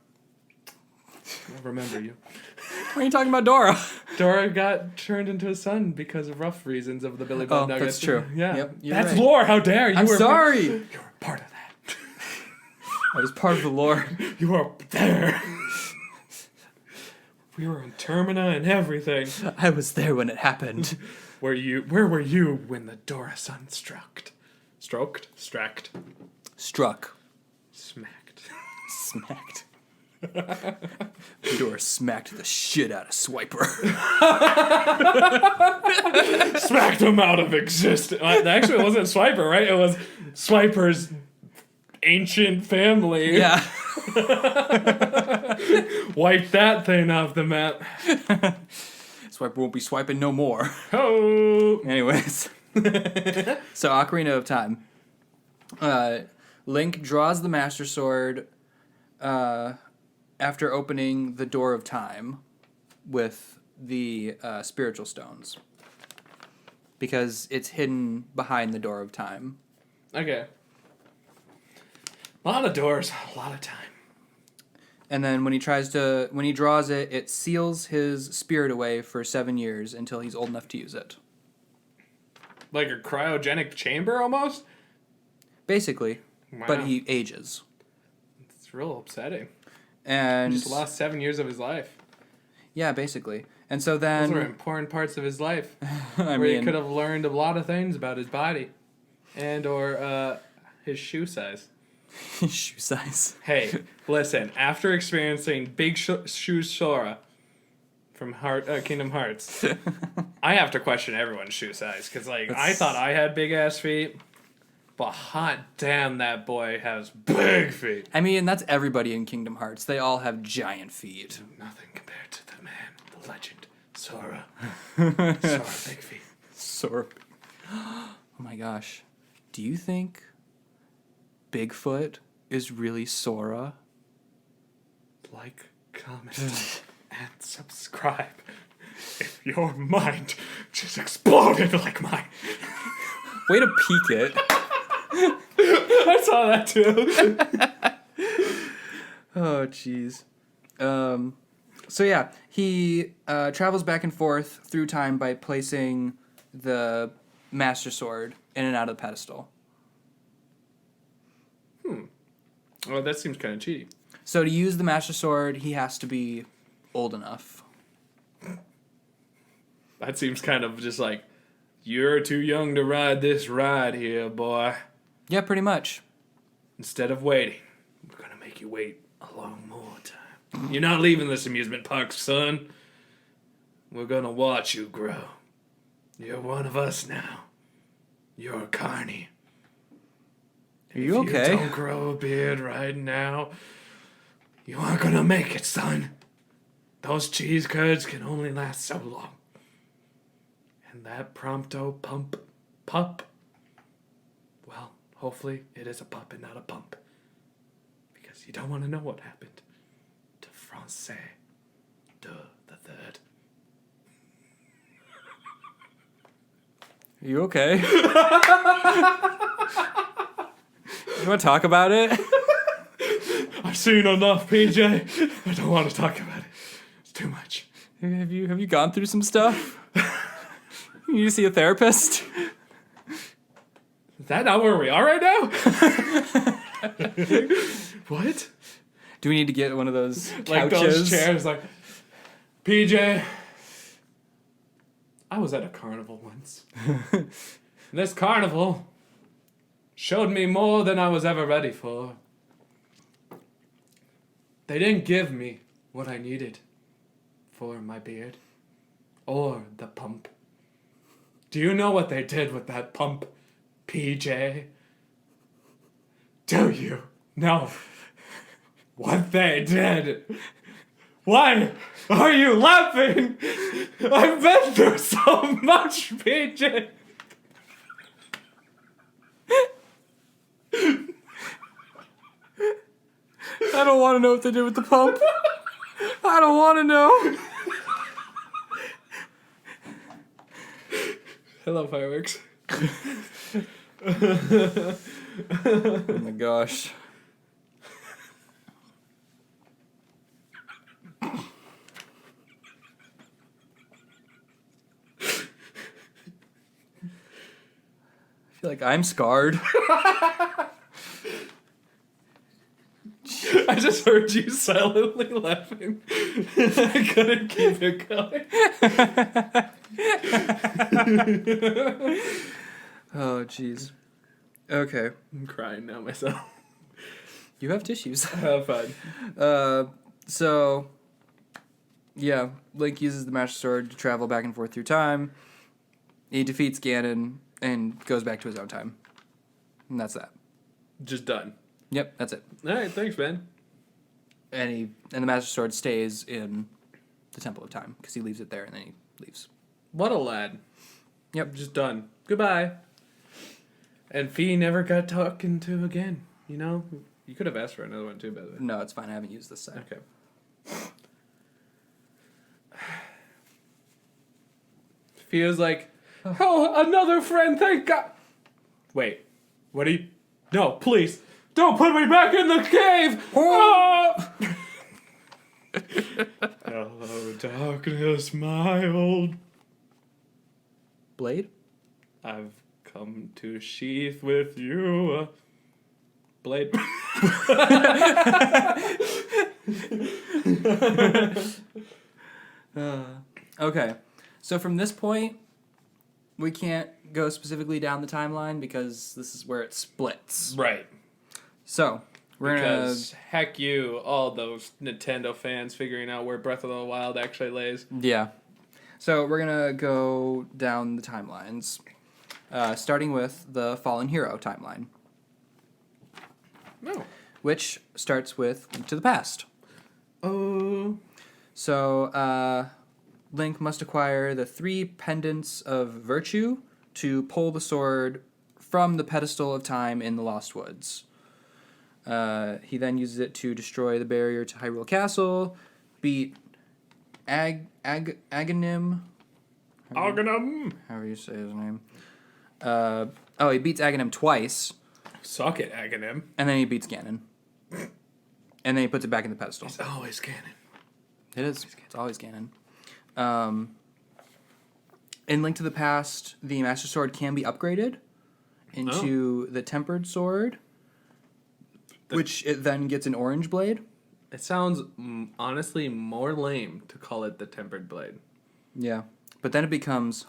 I remember you. What are you talking about, Dora? Dora got turned into a sun because of rough reasons of the Billy Bob Nuggets. That's true. Yeah. Yep, That's right. lore. How dare you? I'm sorry. You were part of that. I was part of the lore. You were there. We were in Termina and everything. I was there when it happened. Where were you when the Dora sun struck? Stroked? Stracked? Struck. Smacked. Smacked. Dora smacked the shit out of Swiper. Smacked him out of existence. Actually, it wasn't Swiper, right? It was Swiper's ancient family. Yeah. Wipe that thing off the map. Swiper won't be swiping no more. Oh. Anyways. So, Ocarina of Time. Link draws the Master Sword after opening the Door of Time with the spiritual stones. Because it's hidden behind the Door of Time. Okay. A lot of doors, a lot of time. And then when he draws it, it seals his spirit away for 7 years until he's old enough to use it. Like a cryogenic chamber, almost? Basically. Wow. But he ages. It's real upsetting. And He just lost 7 years of his life. yeah, basically. And so then... Those were important parts of his life. I where mean... he could have learned a lot of things about his body. And or his shoe size. shoe size. Hey, listen. After experiencing Big Shoe Sora from Kingdom Hearts, I have to question everyone's shoe size. Because, like, I thought I had big-ass feet. But hot damn, that boy has big feet. I mean, that's everybody in Kingdom Hearts. They all have giant feet. Nothing compared to the man, the legend, Sora. Sora, big feet. Sora. Oh my gosh. Do you think Bigfoot is really Sora? Like, comment, and subscribe. If your mind just exploded like mine. Way to peek it. I saw that too. Oh, jeez. So yeah, he travels back and forth through time by placing the Master Sword in and out of the pedestal. Well, that seems kind of cheaty. So to use the Master Sword, he has to be old enough. That seems kind of just like, you're too young to ride this ride here, boy. Yeah, pretty much. Instead of waiting, we're going to make you wait a long more time. You're not leaving this amusement park, son. We're going to watch you grow. You're one of us now. You're a carny. Are you okay? If you don't grow a beard right now, you aren't going to make it, son. Those cheese curds can only last so long. And that prompto pup, well, hopefully it is a pup and not a pump. Because you don't want to know what happened to Francais de the Third. Are you okay? You want to talk about it? I've seen enough, PJ. I don't want to talk about it. It's too much. Have you gone through some stuff? You need to see a therapist? Is that not where we are right now? What? Do we need to get one of those couches? Like those chairs, like, PJ, I was at a carnival once. This carnival showed me more than I was ever ready for. They didn't give me what I needed for my beard or the pump. Do you know what they did with that pump, PJ? Do you know what they did? Why are you laughing? I've been through so much, PJ. I don't want to know what they did with the pump. I don't want to know. I love fireworks. Oh my gosh. I feel like I'm scarred. I just heard you silently laughing. I couldn't keep it going. Oh, jeez. Okay. I'm crying now myself. You have tissues. Fine. So, yeah, Link uses the Master Sword to travel back and forth through time. He defeats Ganon and goes back to his own time. And that's that. Just done. Yep, that's it. All right, thanks, man. And the Master Sword stays in the Temple of Time because he leaves it there and then he leaves. What a lad. Yep. Just done. Goodbye. And Fee never got talking to again. You know? You could have asked for another one too, by the way. No, it's fine. I haven't used this side. Okay. Feels like, oh, another friend, thank God. Wait, what do you... No, please, don't put me back in the cave! Oh! Hello, darkness, my old... Blade? I've come to sheath with you a blade. Okay. So from this point, we can't go specifically down the timeline because this is where it splits. Right. So, Because heck you, all those Nintendo fans figuring out where Breath of the Wild actually lays. Yeah. So we're going to go down the timelines, starting with the Fallen Hero timeline. No. Which starts with Link to the Past. Oh. So, Link must acquire the 3 pendants of virtue to pull the sword from the pedestal of time in the Lost Woods. He then uses it to destroy the barrier to Hyrule Castle, beat Aghanim. Aghanim! However you say his name. He beats Aghanim twice. Suck it, Aghanim. And then he beats Ganon. And then he puts it back in the pedestal. It's always Ganon. It is. It's always Ganon. In Link to the Past, the Master Sword can be upgraded into the Tempered Sword, which it then gets an orange blade. It sounds honestly more lame to call it the Tempered Blade. Yeah. But then it becomes,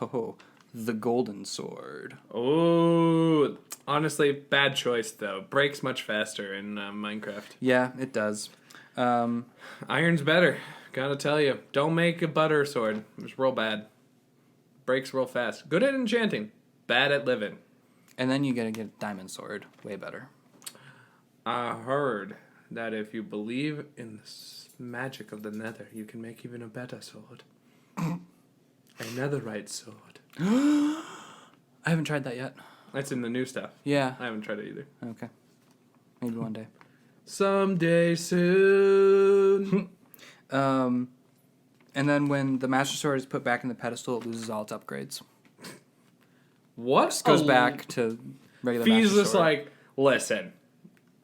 the Golden Sword. Oh, honestly, bad choice though. Breaks much faster in Minecraft. Yeah, it does. Iron's better. Gotta tell you. Don't make a butter sword. It's real bad. Breaks real fast. Good at enchanting. Bad at living. And then you gotta get a Diamond Sword. Way better. I heard that if you believe in the magic of the nether, you can make even a better sword. A netherite sword. I haven't tried that yet. That's in the new stuff. Yeah. I haven't tried it either. Okay. Maybe one day. Someday soon. And then when the Master Sword is put back in the pedestal, it loses all its upgrades. What? Just goes back to regular Fee's Master Sword. just like, listen,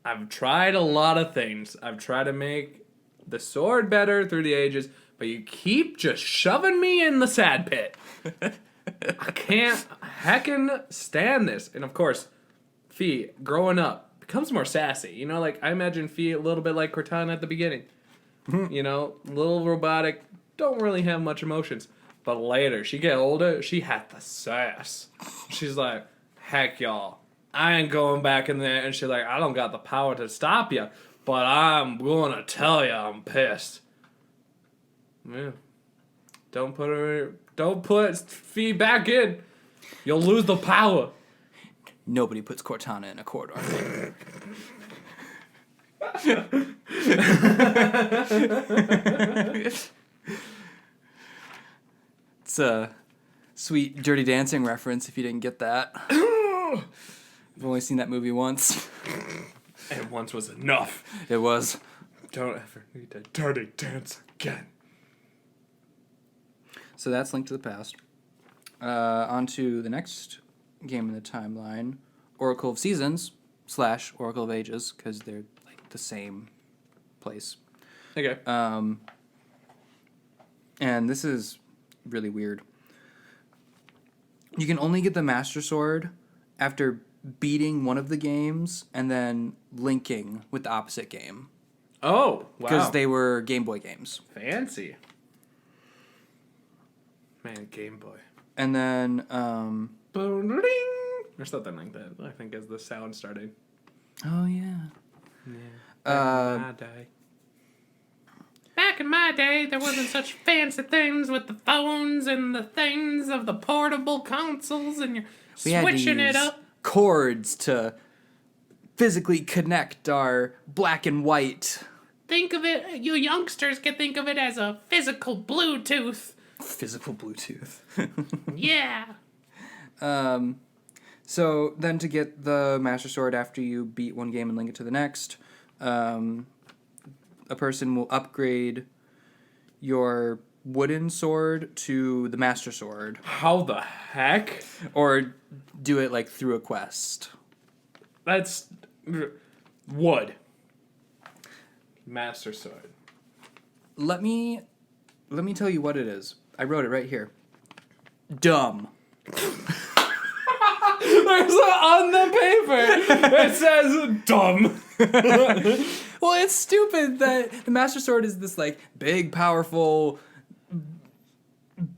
I've tried a lot of things. I've tried to make the sword better through the ages, but you keep just shoving me in the sad pit. I can't heckin' stand this. And of course, Fee, growing up, becomes more sassy. You know, like, I imagine Fee a little bit like Cortana at the beginning. You know, little robotic, don't really have much emotions. But later, she get older, she had the sass. She's like, heck y'all, I ain't going back in there. And she's like, I don't got the power to stop you, but I'm gonna tell you I'm pissed. Yeah. Don't put Fee back in. You'll lose the power. Nobody puts Cortana in a corridor. It's a sweet Dirty Dancing reference if you didn't get that. I've only seen that movie once. And once was enough. It was. Don't ever need to dirty dance again. So that's Link to the Past. On to the next game in the timeline, Oracle of Seasons / Oracle of Ages, because they're like the same place. Okay. And this is really weird. You can only get the Master Sword after beating one of the games and then linking with the opposite game. Oh, wow. Because they were Game Boy games. Fancy. Man, Game Boy. And then, Boom-ding! Or something like that, I think, is the sound starting. oh yeah. Yeah. Back in my day, there wasn't such fancy things with the phones and the things of the portable consoles, and you're switching it up. Cords to physically connect our black and white. Think of it, you youngsters can think of it as a physical Bluetooth. Physical Bluetooth. Yeah. So then to get the Master Sword after you beat one game and link it to the next, a person will upgrade your wooden sword to the Master Sword. How the heck? Or do it like through a quest. That's wood. Master Sword. Let me tell you what it is. I wrote it right here. Dumb. There's on the paper. It says dumb. Well, it's stupid that the Master Sword is this like big, powerful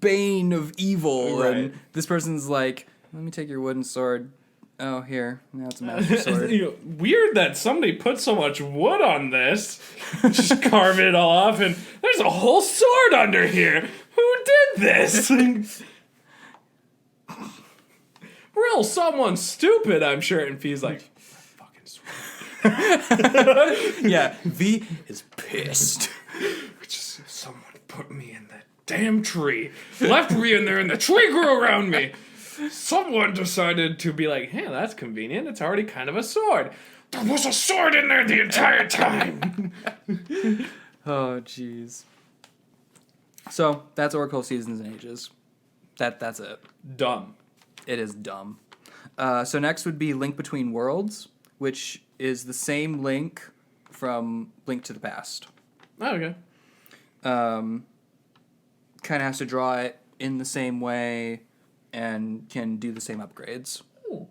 bane of evil, Right. and this person's like, "Let me take your wooden sword." Oh, here, now it's a Master Sword. Weird that somebody put so much wood on this. Just carve it all off, and there's a whole sword under here. Who did this? Real someone stupid, I'm sure. And V's like, fucking sword. Yeah, V is pissed. Just someone put me in that damn tree. Left me in there, and the tree grew around me. Someone decided to be like, hey, that's convenient. It's already kind of a sword. There was a sword in there the entire time. Oh, jeez. So that's Oracle Seasons and Ages. That's it. Dumb. It is dumb. So next would be Link Between Worlds, which is the same Link from Link to the Past. Oh, okay. Kind of has to draw it in the same way and can do the same upgrades. Ooh.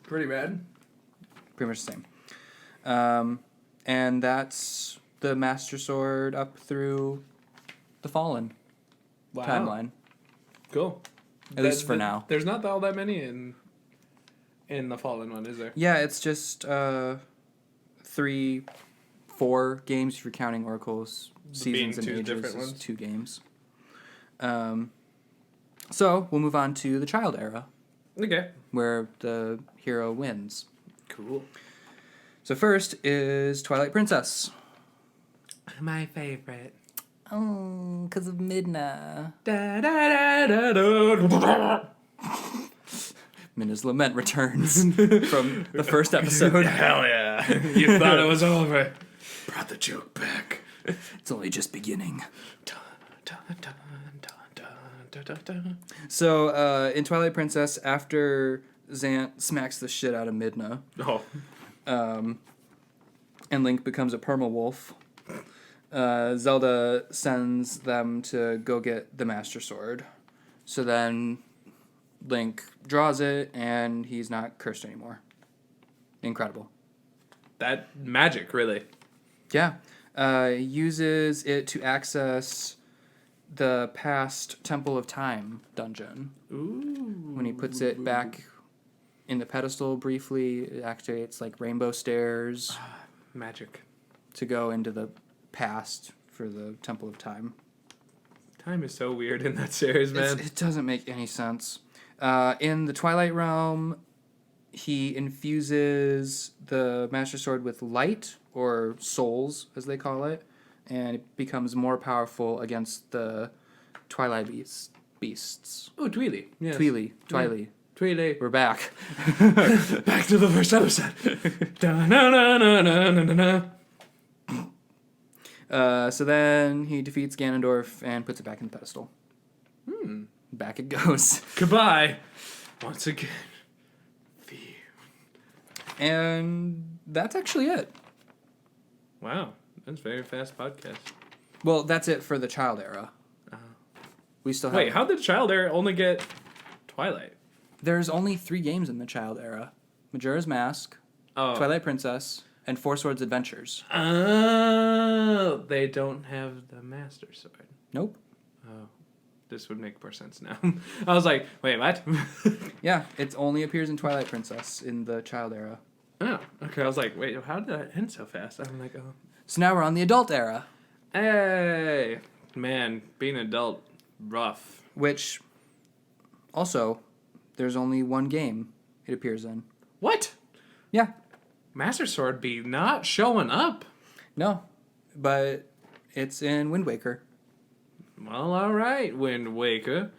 Pretty rad. Pretty much the same. And that's the Master Sword up through the Fallen timeline. Cool. At least for now. There's not all that many in the Fallen one, is there? Yeah, it's just 3, 4 games if you're counting Oracle's Seasons and two Ages different as ones. 2 games. So we'll move on to the Child Era, Okay. where the hero wins. Cool. So first is Twilight Princess. My favorite. Oh, because of Midna. Da, da, da, da, da. Midna's Lament returns from the first episode. Hell yeah. You thought it was over. Brought the joke back. It's only just beginning. Dun, dun, dun, dun, dun, dun, dun. So, in Twilight Princess, after Zant smacks the shit out of Midna, Oh. and Link becomes a perma-wolf, Zelda sends them to go get the Master Sword. So then Link draws it, and he's not cursed anymore. Incredible. That magic, really. Yeah. Uses it to access the past Temple of Time dungeon. Ooh. When he puts it back in the pedestal briefly, it activates like rainbow stairs Magic. to go into the past for the Temple of Time. Time is so weird in that series, man. It doesn't make any sense. In the Twilight Realm, he infuses the Master Sword with light, or souls, as they call it, and it becomes more powerful against the Twilight beasts. Oh, Tweely. Yes. Twily. Tweely. We're back. Back to the first episode. Da-na-na-na-na-na-na. So then he defeats Ganondorf and puts it back in the pedestal. Back it goes. Goodbye. Once again. And that's actually it. Wow. That's a very fast podcast. Well, that's it for the Child Era. We still have... Wait, how did Child Era only get Twilight? There's only 3 games in the Child Era. Majora's Mask, Oh. Twilight Princess, and Four Swords Adventures. Oh, they don't have the Master Sword. Nope. Oh, this would make more sense now. I was like, wait, what? Yeah, it only appears in Twilight Princess in the Child Era. Oh, okay. I was like, wait, how did that end so fast? I'm like, oh. So now we're on the Adult Era, Hey, man, being an adult, rough. which also, there's only 1 game it appears in. What? Yeah. Master Sword be not showing up. No, but it's in Wind Waker. Well, all right, Wind Waker.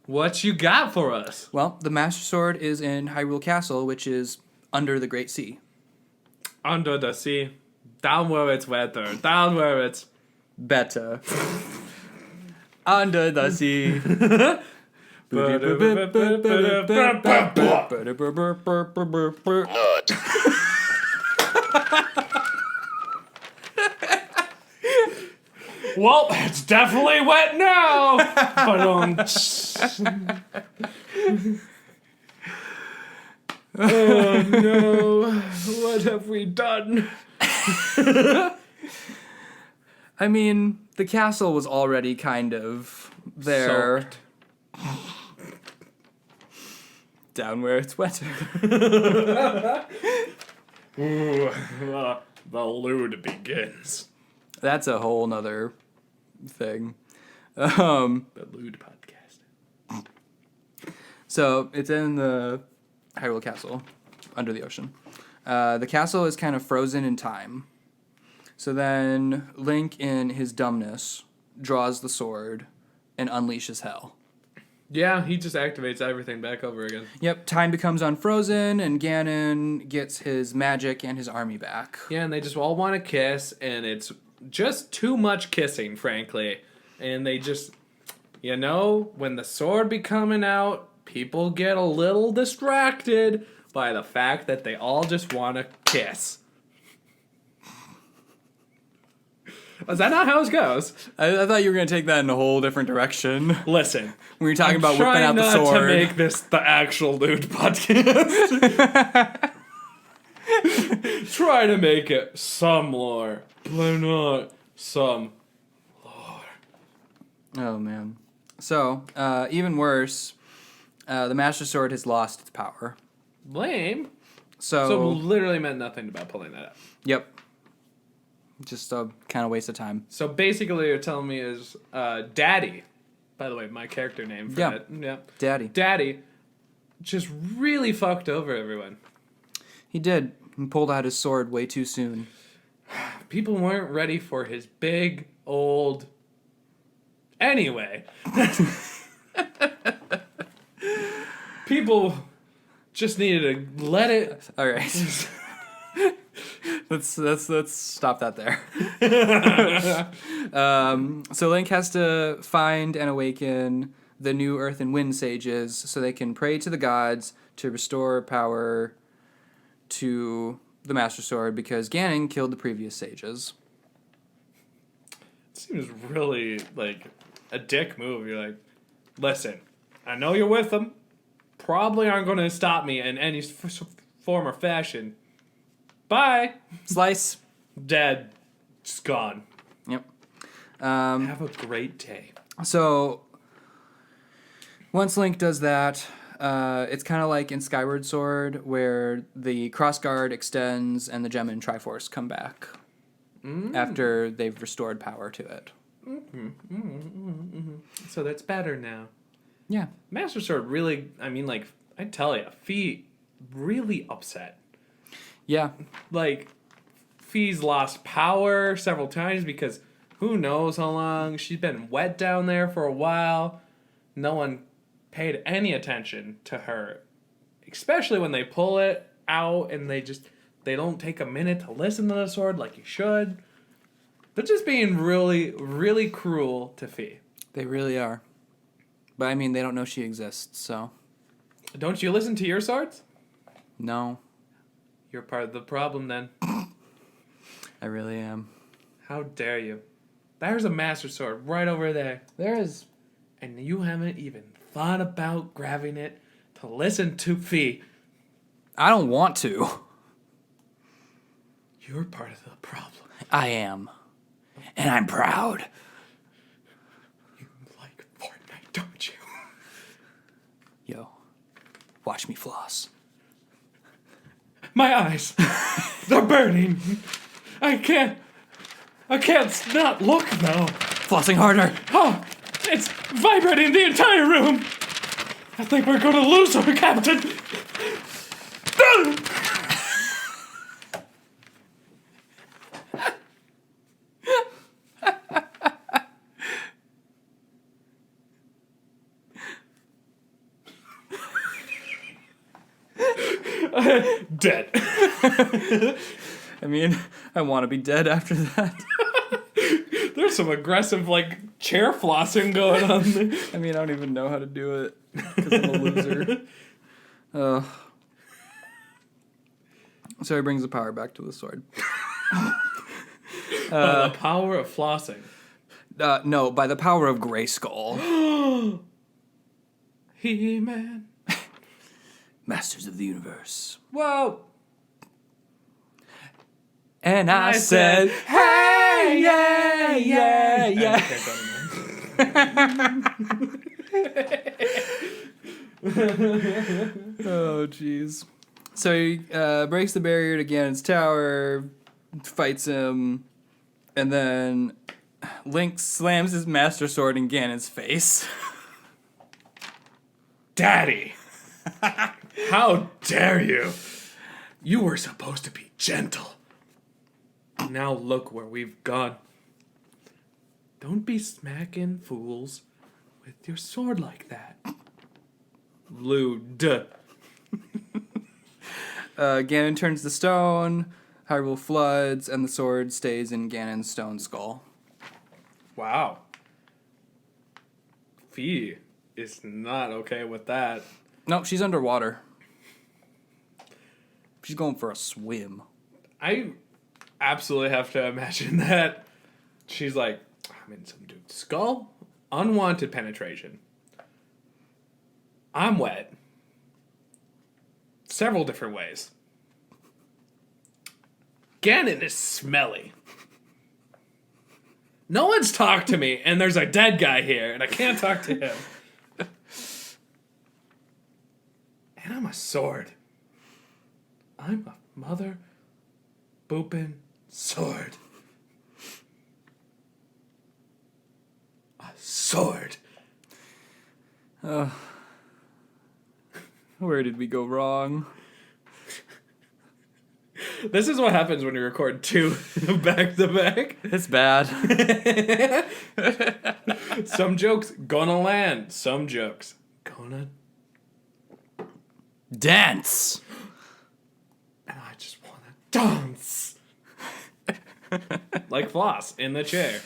What you got for us? Well, the Master Sword is in Hyrule Castle, which is under the Great Sea. Under the sea. Down where it's wetter. Down where it's... Better. Under the sea. Well, it's definitely wet now. But Oh no! What have we done? I mean, the castle was already kind of there. Soaked. Down where it's wet. Ooh, the lewd begins. That's a whole nother thing. The lewd podcast. So it's in the Hyrule Castle, under the ocean. The castle is kind of frozen in time. So then Link, in his dumbness, draws the sword and unleashes hell. Yeah, he just activates everything back over again. Yep, time becomes unfrozen, and Ganon gets his magic and his army back. Yeah, and they just all want to kiss, and it's just too much kissing, frankly. And they just, when the sword be coming out, people get a little distracted by the fact that they all just want to kiss. Is that not how it goes? I thought you were going to take that in a whole different direction. Listen. When you're talking about whipping out the sword. I'm trying not to make this the actual lewd podcast. Try to make it some lore, but not some lore. Oh, man. So, even worse, the Master Sword has lost its power. Lame. So literally meant nothing about pulling that up. Yep. Just a kind of waste of time. So basically what you're telling me is Daddy, by the way, my character name for that. Yeah. Daddy just really fucked over everyone. He did. He pulled out his sword way too soon. People weren't ready for his big, old... Anyway. People just needed to let it... All right. Let's stop that there. So Link has to find and awaken the new Earth and Wind sages so they can pray to the gods to restore power to the Master Sword because Ganon killed the previous sages. It seems really like a dick move. You're like, listen, I know you're with them. Probably aren't going to stop me in any form or fashion. Bye. Slice. Dead. Just gone. Yep. Have a great day. So, once Link does that, it's kind of like in Skyward Sword, where the crossguard extends and the Gem and Triforce come back after they've restored power to it. So that's better now. Yeah. Master Sword really, I tell you, Fee really upset. Yeah. Like, Fee's lost power several times because who knows how long. She's been wet down there for a while. No one paid any attention to her. Especially when they pull it out and they don't take a minute to listen to the sword like you should. They're just being really, really cruel to Fee. They really are. But, they don't know she exists, so... Don't you listen to your swords? No. You're part of the problem, then. I really am. How dare you? There's a Master Sword right over there. There is. And you haven't even thought about grabbing it to listen to Fee. I don't want to. You're part of the problem. I am. And I'm proud. You like Fortnite, don't you? Yo, watch me floss. My eyes, they're burning. I can't not look, though. Flossing harder. Oh, it's vibrating the entire room. I think we're going to lose her, Captain. Dead. I want to be dead after that. There's some aggressive, chair flossing going on there. I don't even know how to do it because I'm a loser. So he brings the power back to the sword. By the power of flossing. No, by the power of Grayskull. He-Man. Masters of the Universe. Whoa! And I said, hey, yeah, yeah, I yeah. can't go anymore. Oh, jeez. So he breaks the barrier to Ganon's tower, fights him, and then Link slams his Master Sword in Ganon's face. Daddy! How dare you! You were supposed to be gentle. Now look where we've gone. Don't be smacking fools with your sword like that. Lewd. Ganon turns to stone, Hyrule floods, and the sword stays in Ganon's stone skull. Wow. Fee is not okay with that. No, she's underwater. She's going for a swim. I absolutely have to imagine that. She's like, I'm in some dude's skull. Unwanted penetration. I'm wet. Several different ways. Ganon is smelly. No one's talked to me, and there's a dead guy here, and I can't talk to him. And I'm a sword. I'm a mother boopin' sword. A sword. Where did we go wrong? This is what happens when you record two back to back. It's bad. Some jokes gonna land. Some jokes gonna Dance! and I just wanna dance. Like Floss in the chair.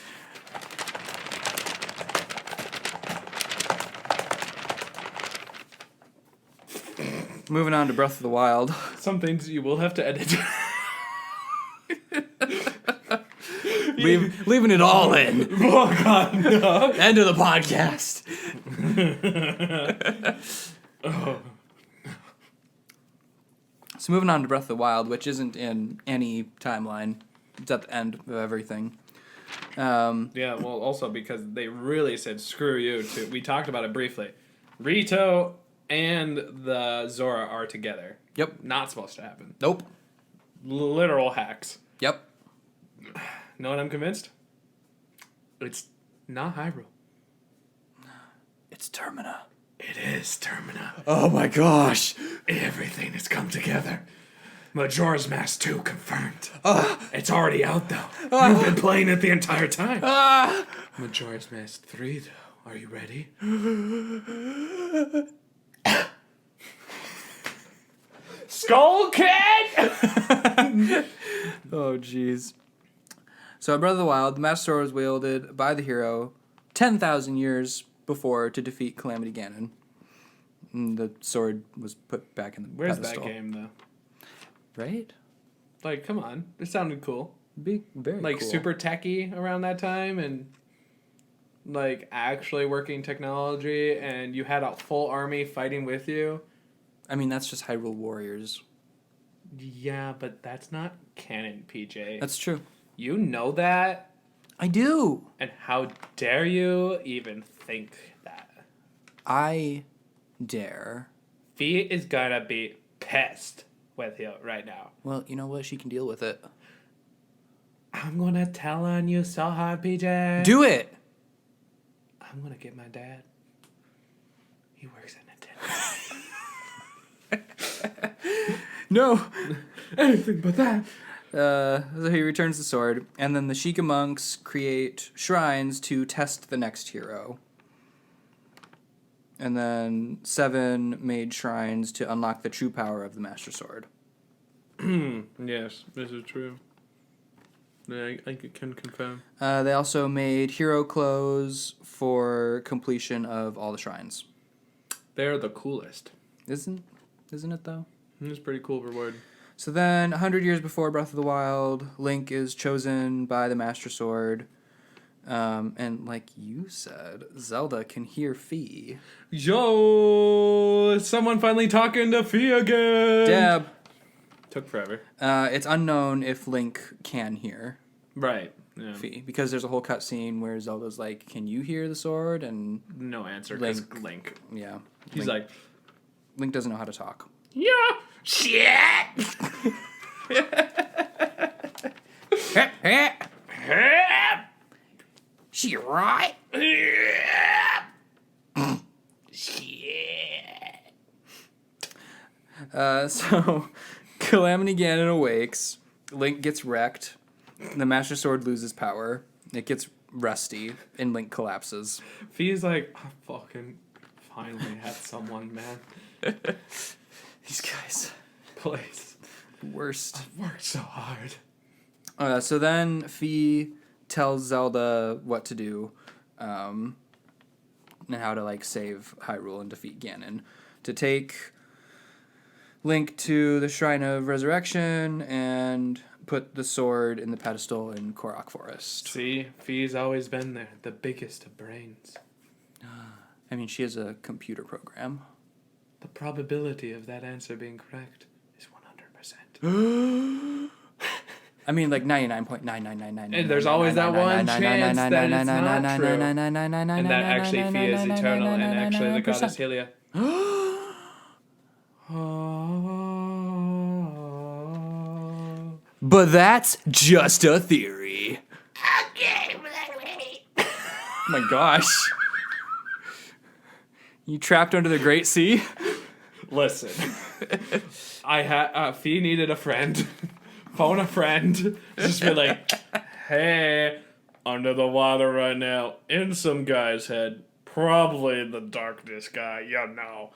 Moving on to Breath of the Wild. Some things you will have to edit. Leaving it all in. Oh god, no. End of the podcast. So moving on to Breath of the Wild, which isn't in any timeline. It's at the end of everything. Yeah, well, also because they really said screw you too. We talked about it briefly. Rito and the Zora are together. Yep. Not supposed to happen. Nope. Literal hacks. Yep. Know what I'm convinced? It's not Hyrule. It's Termina. It is Termina. Oh my gosh. Everything has come together. Majora's Mask 2 confirmed. It's already out though. You've been playing it the entire time. Majora's Mask 3 though. Are you ready? Skull Kid! Oh jeez. So in Breath of the Wild, the Master Sword was wielded by the hero 10,000 years before to defeat Calamity Ganon. And the sword was put back in the Where's pedestal. that game though? Right? Like, come on. It sounded cool. Be very Like cool. super techy around that time and like actually working technology and you had a full army fighting with you. I mean, that's just Hyrule Warriors. Yeah, but that's not canon, PJ. That's true. You know that? I do. And how dare you even think that? I dare. Fee is gonna be pissed with you right now. Well, you know what? She can deal with it. I'm gonna tell on you so hard, PJ. Do it! I'm gonna get my dad. He works at Nintendo. No! Anything but that. So he returns the sword, and then the Sheikah monks create shrines to test the next hero. And then 7 made shrines to unlock the true power of the Master Sword. Yes, this is true. I can confirm. They also made hero clothes for completion of all the shrines. They're the coolest. Isn't it though? It's a pretty cool reward. So then, 100 years before Breath of the Wild, Link is chosen by the Master Sword And like you said, Zelda can hear Fee. Yo, is someone finally talking to Fee again? Deb. Took forever. It's unknown if Link can hear Right. Yeah. Fee, because there's a whole cutscene where Zelda's like, "Can you hear the sword?" And no answer. Because Link. Yeah. He's like, Link doesn't know how to talk. Yeah. Shit. She right? Shit. So Calamity Ganon awakes. Link gets wrecked. The Master Sword loses power. It gets rusty, and Link collapses. Fee's like, I fucking finally had someone, man. These guys. Please. Worst. I've worked so hard. So then Fee tells Zelda what to do, and how to like save Hyrule and defeat Ganon. To take Link to the Shrine of Resurrection and put the sword in the pedestal in Korok Forest. See, Fee's always been there, the biggest of brains. I mean, she is a computer program. The probability of that answer being correct is 100%. I mean, like 99.99999. And there's always that one chance that it's not true. And that actually Fee is eternal, and actually the goddess Hylia. But that's just a theory. Oh my gosh. You trapped under the Great Sea? Listen. Fee needed a friend. Phone a friend. Just be like, hey, under the water right now, in some guy's head. Probably the darkness guy, you know.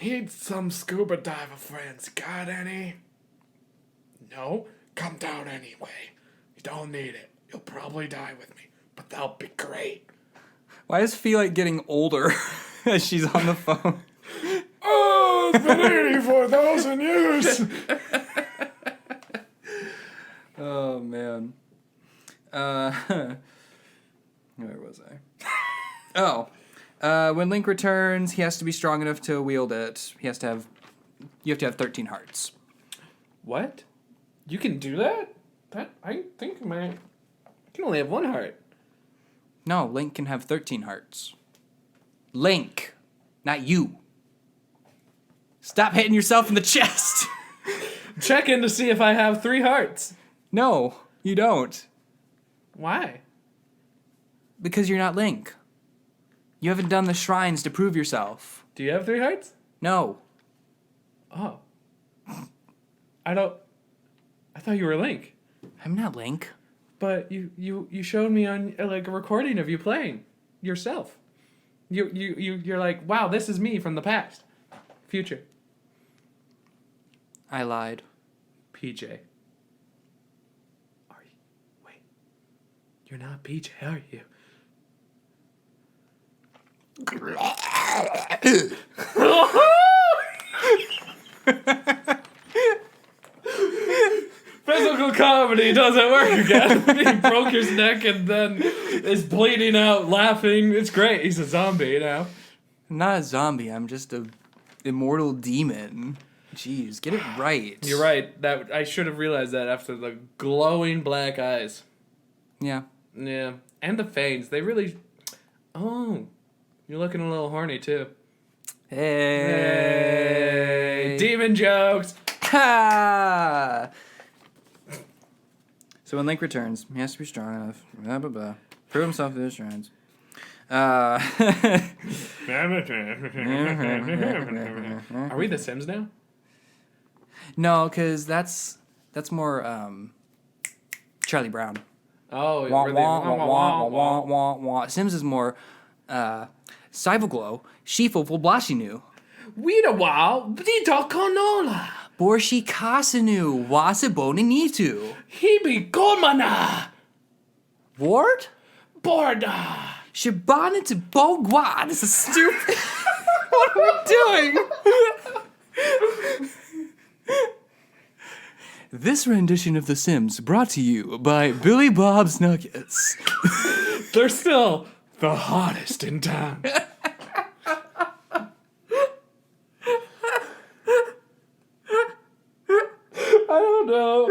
Need some scuba diver friends. Got any? No? Come down anyway. You don't need it. You'll probably die with me, but that'll be great. Why does Fee like getting older as she's on the phone? Oh, it's been 84,000 years. Oh, man. Where was I? When Link returns, he has to be strong enough to wield it. You have to have 13 hearts. What? You can do that? I think I can only have one heart. No, Link can have 13 hearts. Link, not you. Stop hitting yourself in the chest. Check in to see if I have 3 hearts. No, you don't. Why? Because you're not Link. You haven't done the shrines to prove yourself. Do you have 3 hearts? No. Oh. I thought you were Link. I'm not Link. But you showed me on like a recording of you playing yourself. You're like, wow, this is me from the past. Future. I lied. PJ. Are you? Wait. You're not PJ, are you? Physical comedy doesn't work again. He broke his neck and then is bleeding out, laughing. It's great. He's a zombie now. I'm not a zombie. I'm just a immortal demon. Jeez, get it right. You're right. That I should have realized that after the glowing black eyes. Yeah. Yeah, and the fangs. They really. Oh, you're looking a little horny too. Hey. Demon jokes. Ha! So when Link returns, he has to be strong enough. Blah, blah, blah. Prove himself to the shrines. Are we The Sims now? No, because that's more Charlie Brown. Oh, Sims is more Cyberglow, Shifo Fulblashinu. Wida wow, Dito Konola. Borshi Kasanu, Wasaboni Nitu. Hibi Gomana. Ward? Borda. Shibana to Bogwa. This is stupid. What are we doing? This rendition of The Sims brought to you by Billy Bob's Nuggets. They're still the hottest in town. I don't know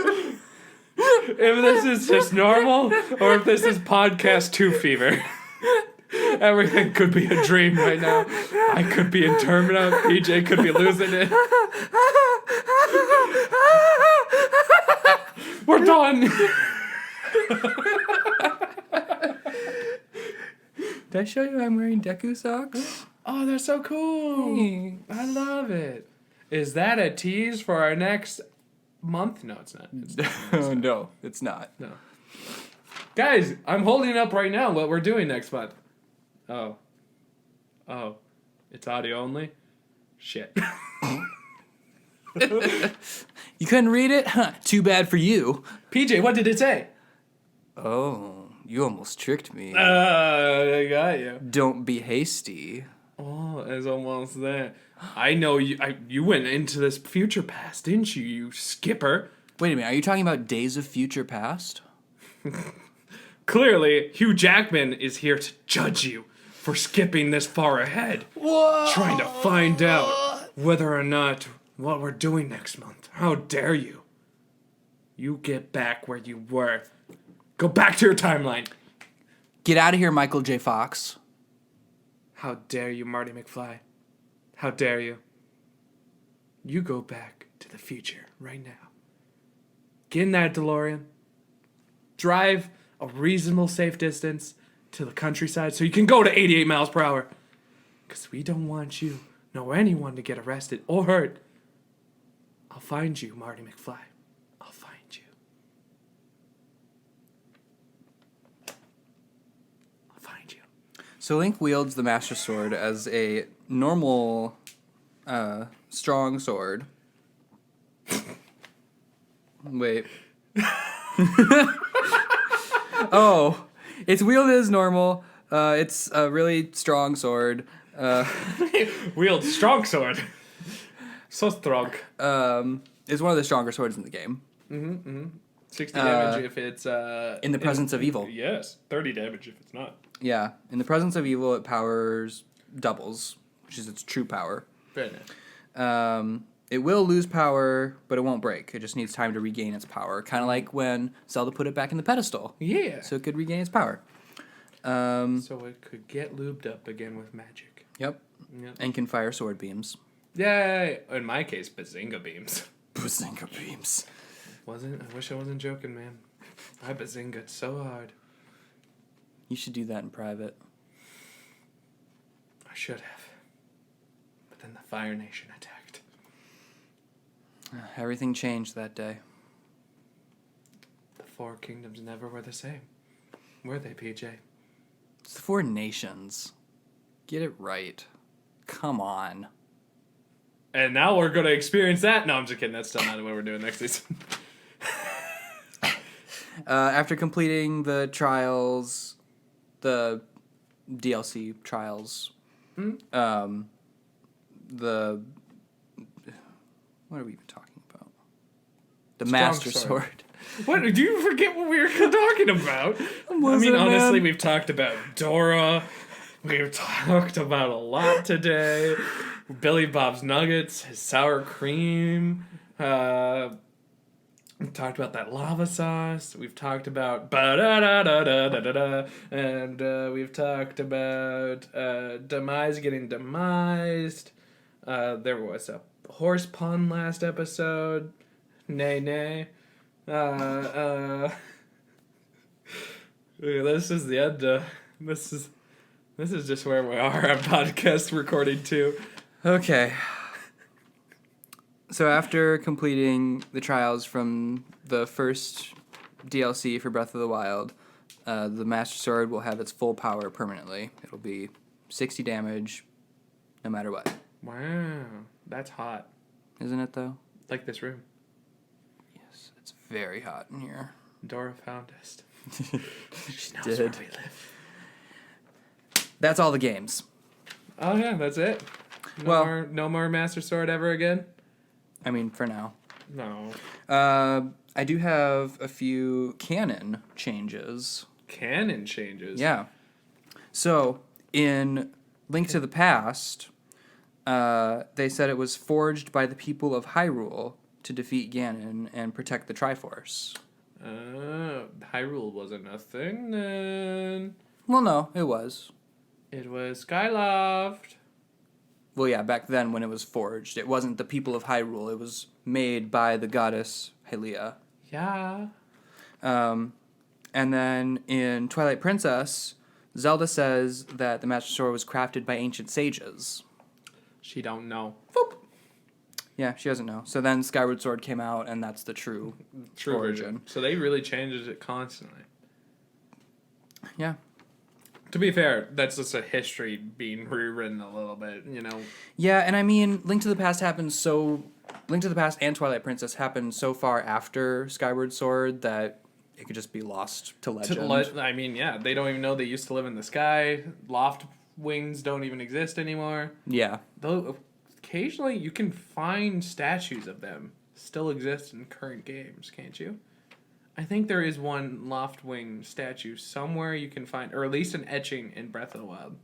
if this is just normal or if this is podcast 2 fever. Everything could be a dream right now. I could be in Termina. PJ could be losing it. We're done. Did I show you I'm wearing Deku socks? Oh, they're so cool. Thanks. I love it. Is that a tease for our next month? No, it's not. No, it's not. No. Guys, I'm holding up right now what we're doing next month. Oh. It's audio only? Shit. You couldn't read it? Huh, too bad for you. PJ, what did it say? Oh, you almost tricked me. I got you. Don't be hasty. Oh, it's almost there. I know you. You went into this future past, didn't you, you skipper? Wait a minute, are you talking about Days of Future Past? Clearly, Hugh Jackman is here to judge you for skipping this far ahead. Whoa! Trying to find out whether or not what we're doing next month. How dare you? You get back where you were. Go back to your timeline. Get out of here, Michael J. Fox. How dare you, Marty McFly? How dare you? You go back to the future right now. Get in that DeLorean. Drive a reasonable safe distance to the countryside so you can go to 88 miles per hour. Because we don't want you, nor anyone, to get arrested or hurt. I'll find you, Marty McFly. I'll find you. I'll find you. So Link wields the Master Sword as a normal, strong sword. Wait. Oh, it's wielded as normal. It's a really strong sword. Wield strong sword. So strong. It's one of the stronger swords in the game. 60 damage if it's... in the presence of evil. Yes, 30 damage if it's not. Yeah, in the presence of evil, it powers doubles, which is its true power. Very nice. It will lose power, but it won't break. It just needs time to regain its power. Kind of like when Zelda put it back in the pedestal. Yeah. So it could regain its power. So it could get lubed up again with magic. Yep. Yep. And can fire sword beams. Yay! In my case, Bazinga beams. Bazinga beams. I wish I wasn't joking, man. I Bazinga'd so hard. You should do that in private. I should have. But then the Fire Nation attacked. Everything changed that day. The 4 kingdoms never were the same. Were they, PJ? It's the 4 nations. Get it right. Come on. And now we're going to experience that. No, I'm just kidding. That's still not what we're doing next season. After completing the trials, the DLC trials, the... What are we even talking about? The Strong Master Sword. Sword. What? Do you forget what we were talking about? Honestly, we've talked about Dora. We've talked about a lot today. Billy Bob's Nuggets, his sour cream. We've talked about that lava sauce. We've talked about ba-da-da-da-da-da-da-da. And we've talked about Demise getting demised. There was a horse pun last episode. Nay. This is the end. This is just where we are on podcast recording 2. Okay. So after completing the trials from the first DLC for Breath of the Wild, the Master Sword will have its full power permanently. It'll be 60 damage, no matter what. Wow, that's hot. Isn't it, though? Like this room. Yes, it's very hot in here. Dora found us. She knows did. where we live. That's all the games. Oh yeah, that's it. No more Master Sword ever again? I mean, for now. No. I do have a few canon changes. canon changes. Yeah. So, in Link to the Past, they said it was forged by the people of Hyrule to defeat Ganon and protect the Triforce. Hyrule wasn't a thing then. Well, no, it was. It was Skyloft. Well, yeah, back then when it was forged, it wasn't the people of Hyrule. It was made by the goddess Hylia. Yeah. And then in Twilight Princess, Zelda says that the Master Sword was crafted by ancient sages. She don't know. Boop. Yeah, she doesn't know. So then Skyward Sword came out, and that's the true origin. Version. So they really changed it constantly. Yeah. To be fair, that's just a history being rewritten a little bit, you know. Yeah, and I mean, Link to the Past and Twilight Princess happened so far after Skyward Sword that it could just be lost to legend. I mean, yeah, they don't even know they used to live in the sky. Loft wings don't even exist anymore. Yeah. Though occasionally you can find statues of them still exist in current games, can't you? I think there is one Loftwing statue somewhere you can find, or at least an etching in Breath of the Wild.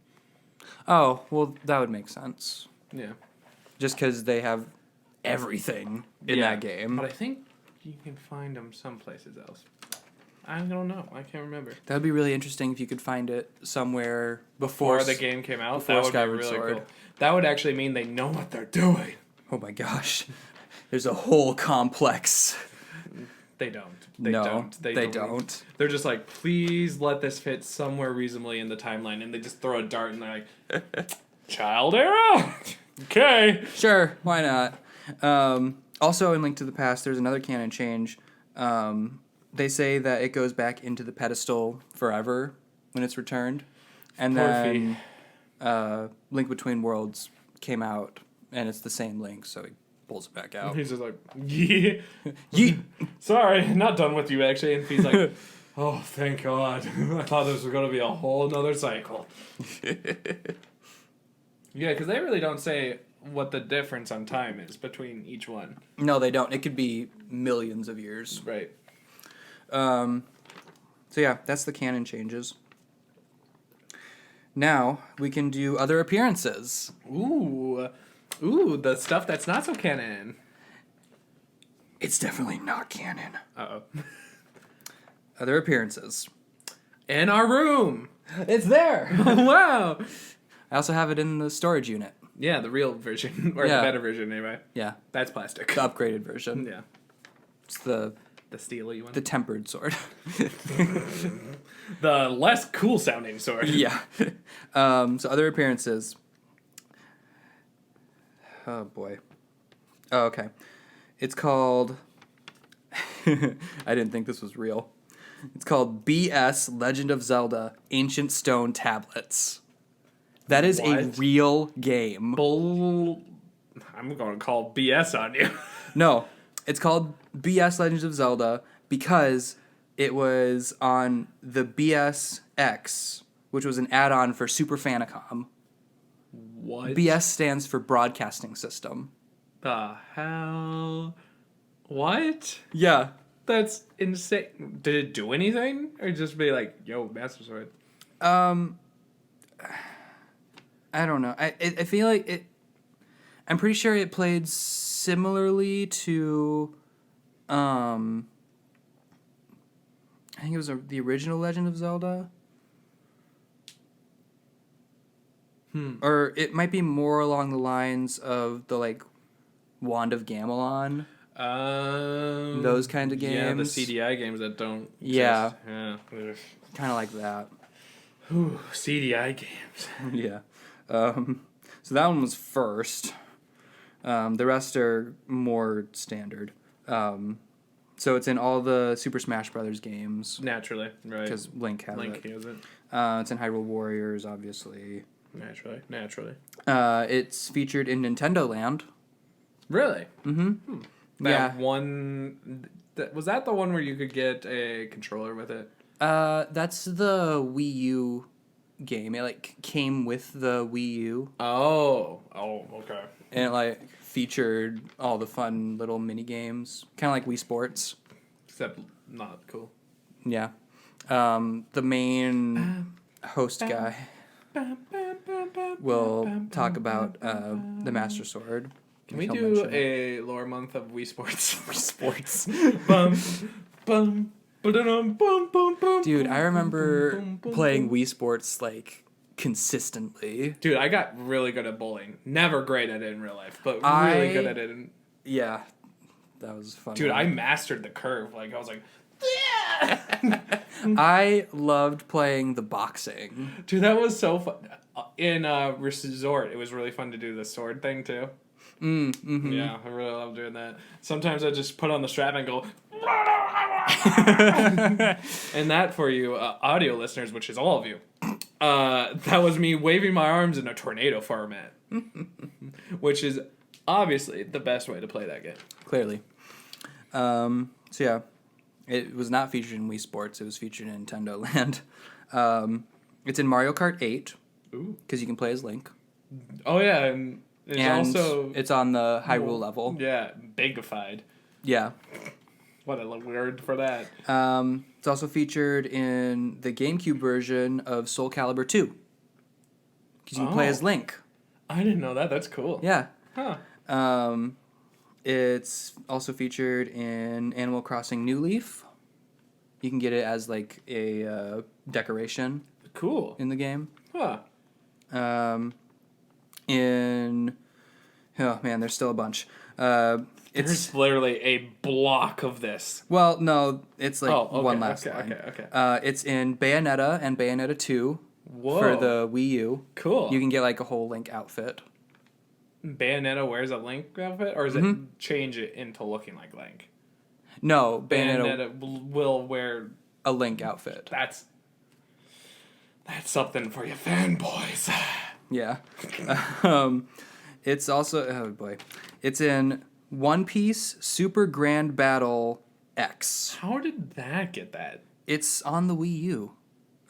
Oh, well, that would make sense. Yeah. Just because they have everything in that game. But I think you can find them some places else. I don't know. I can't remember. That would be really interesting if you could find it somewhere before the game came out. Before That would Skyward be really Sword. cool. That would actually mean they know what they're doing. Oh my gosh. There's a whole complex. They don't. They don't. They're just like, please let this fit somewhere reasonably in the timeline, and they just throw a dart and they're like, child arrow? Okay. Sure, why not? Also in Link to the Past, there's another canon change. They say that it goes back into the pedestal forever when it's returned. And then Link Between Worlds came out, and it's the same Link, so he pulls it back out. He's just like, yeah. Yeet. Sorry, not done with you, actually. And he's like, oh, thank God. I thought this was going to be a whole nother cycle. Yeah, because they really don't say what the difference on time is between each one. No, they don't. It could be millions of years. Right. So yeah, that's the canon changes. Now, we can do other appearances. Ooh, the stuff that's not so canon. It's definitely not canon. Uh-oh. Other appearances. In our room. It's there! Wow. I also have it in the storage unit. Yeah, the real version. Or Yeah. the better version, anyway. Yeah. That's plastic. The upgraded version. Yeah. It's the steely one. the tempered sword. The less cool sounding sword. Yeah. So other appearances. Oh boy. Oh, okay. It's called I didn't think this was real. It's called BS Legend of Zelda Ancient Stone Tablets. That is a What? real game. I'm going to call BS on you. No, it's called BS Legends of Zelda because it was on the BSX, which was an add-on for Super Famicom. What? BS stands for Broadcasting System. The hell? What? Yeah. That's insane. Did it do anything? Or just be like, yo, Master Sword? I don't know. I feel like it... I'm pretty sure it played similarly to... I think it was the original Legend of Zelda. Or it might be more along the lines of the, like, Wand of Gamelon. Those kind of games. Yeah, the CDI games that don't exist. Yeah. Yeah. Kind of like that. Ooh, CDI games. Yeah. So that one was first. The rest are more standard. So it's in all the Super Smash Brothers games. Naturally, right. Because Link has Link it. has it. It's in Hyrule Warriors, obviously. Naturally. It's featured in Nintendo Land. Really? Mm-hmm. That one... was that the one where you could get a controller with it? That's the Wii U game. It, like, came with the Wii U. Oh, okay. And it, like, featured all the fun little mini games. Kind of like Wii Sports. Except not cool. Yeah. The main host guy will talk about the Master Sword. Can we do a lore month of Wii Sports? Wii Sports. Dude, I remember playing Wii Sports like consistently. Dude, I got really good at bowling. Never great at it in real life, but really good at it. Yeah, that was fun. Dude, I mastered the curve. Like, I was like, yeah! I loved playing the boxing. Dude, that was so fun. In Resort, it was really fun to do the sword thing, too. Mm-hmm. Yeah, I really love doing that. Sometimes I just put on the strap and go... And that, for you audio listeners, which is all of you, that was me waving my arms in a tornado format. Which is obviously the best way to play that game. Clearly. So yeah, it was not featured in Wii Sports. It was featured in Nintendo Land. It's in Mario Kart 8 because you can play as Link. Oh yeah, and also it's on the Hyrule level. Yeah, bigified. Yeah. What a word for that. It's also featured in the GameCube version of Soul Calibur 2 because you can play as Link. I didn't know that. That's cool. Yeah. Huh. It's also featured in Animal Crossing New Leaf. You can get it as like a decoration. Cool. In the game. Huh. Oh man, there's still a bunch. There's literally a block of this. Well, no, it's like one last line. Okay. It's in Bayonetta and Bayonetta 2 for the Wii U. Cool. You can get like a whole Link outfit. Bayonetta wears a Link outfit, or does it change it into looking like Link? No, Bayonetta will wear a Link outfit. That's something for you fanboys. Yeah. It's also it's in One Piece Super Grand Battle X. How did that get that? It's on the Wii U,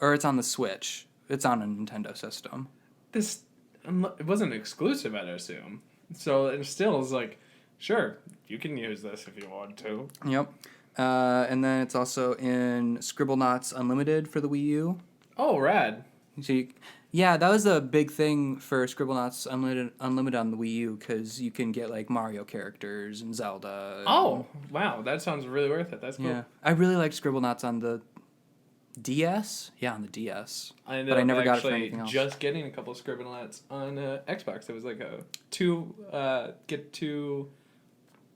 or it's on the Switch. It's on a Nintendo system. It wasn't exclusive, I'd assume. So it still is like, sure, you can use this if you want to. Yep. And then it's also in Scribblenauts Unlimited for the Wii U. Oh, rad. So that was a big thing for Scribblenauts Unlimited on the Wii U because you can get like Mario characters and Zelda. Oh, wow. That sounds really worth it. That's cool. Yeah. I really liked Scribblenauts on the DS? Yeah, on the DS. I never got it for anything else. Just getting a couple of Scribblenauts on Xbox. It was like get two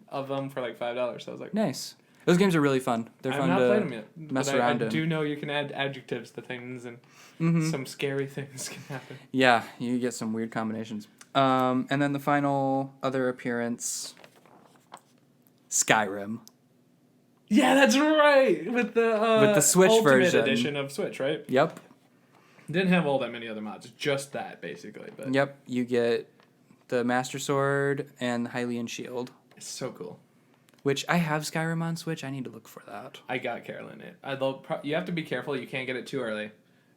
of them for like $5. So I was like, nice. Those games are really fun. They're fun to played them yet, mess around in. I do know you can add adjectives to things and some scary things can happen. Yeah, you get some weird combinations. And then the final other appearance, Skyrim. Yeah, that's right. With the Switch Ultimate version edition of Switch, right? Yep. Didn't have all that many other mods. Just that, basically. But yep. You get the Master Sword and the Hylian Shield. It's so cool. Which I have Skyrim on Switch. I need to look for that. I got Carolyn it. You have to be careful. You can't get it too early,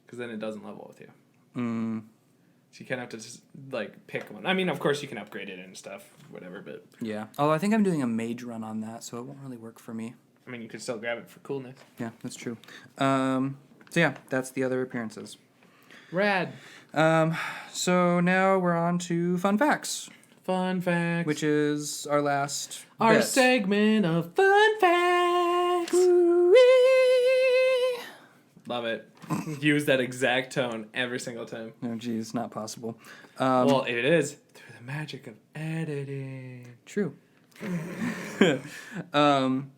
because then it doesn't level with you. So you kind of have to just like pick one. I mean, of course you can upgrade it and stuff, whatever. But yeah. Oh, I think I'm doing a mage run on that, so it won't really work for me. I mean, you could still grab it for coolness. Yeah, that's true. So yeah, that's the other appearances. Rad. So now we're on to fun facts. Fun facts. Which is our last Our bit. segment of fun facts. Woo-wee. Love it. Use that exact tone every single time. Oh, geez, not possible. Well, it is through the magic of editing. True. So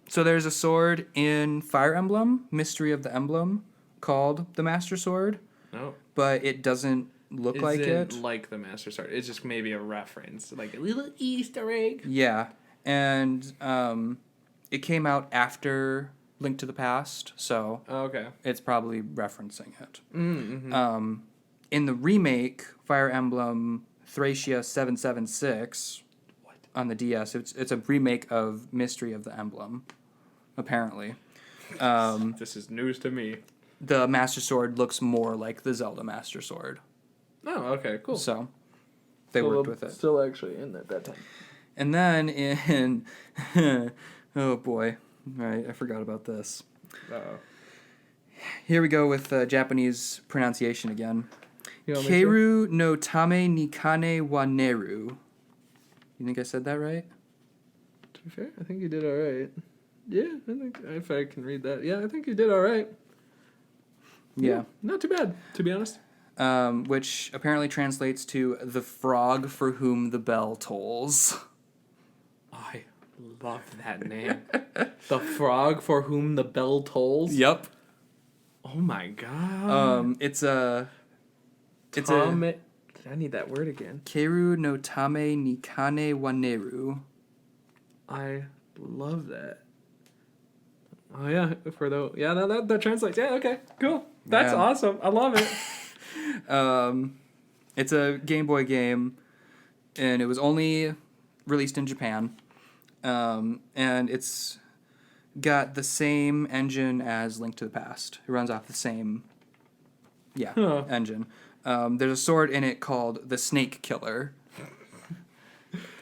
there's a sword in Fire Emblem, Mystery of the Emblem, called the Master Sword. Oh. But it doesn't look like it. Like the Master Sword. It's just maybe a reference, like a little Easter egg. Yeah, and it came out after Link to the Past, so it's probably referencing it. Mm-hmm. In the remake, Fire Emblem Thracia 776 on the DS, it's a remake of Mystery of the Emblem, apparently. This is news to me. The Master Sword looks more like the Zelda Master Sword. Oh, okay, cool. So they worked with it. Still actually in at that time. And then in oh boy, right, I forgot about this. Uh-oh. Here we go with Japanese pronunciation again. You wanna make sure? Keiru no tame ni kane wa neru. You think I said that right? To be fair, I think you did all right. Yeah, I think if I can read that, yeah, I think you did all right. Yeah. Not too bad, to be honest. Which apparently translates to the frog for whom the bell tolls. I love that name. The frog for whom the bell tolls? Yep. Oh my god. It's a I need that word again. Keiru no tame ni kane wa neru. I love that. Oh yeah, that translates. Yeah, okay, cool. That's Yeah. awesome. I love it. It's a Game Boy game, and it was only released in Japan. And it's got the same engine as Link to the Past. It runs off the same, engine. There's a sword in it called the Snake Killer.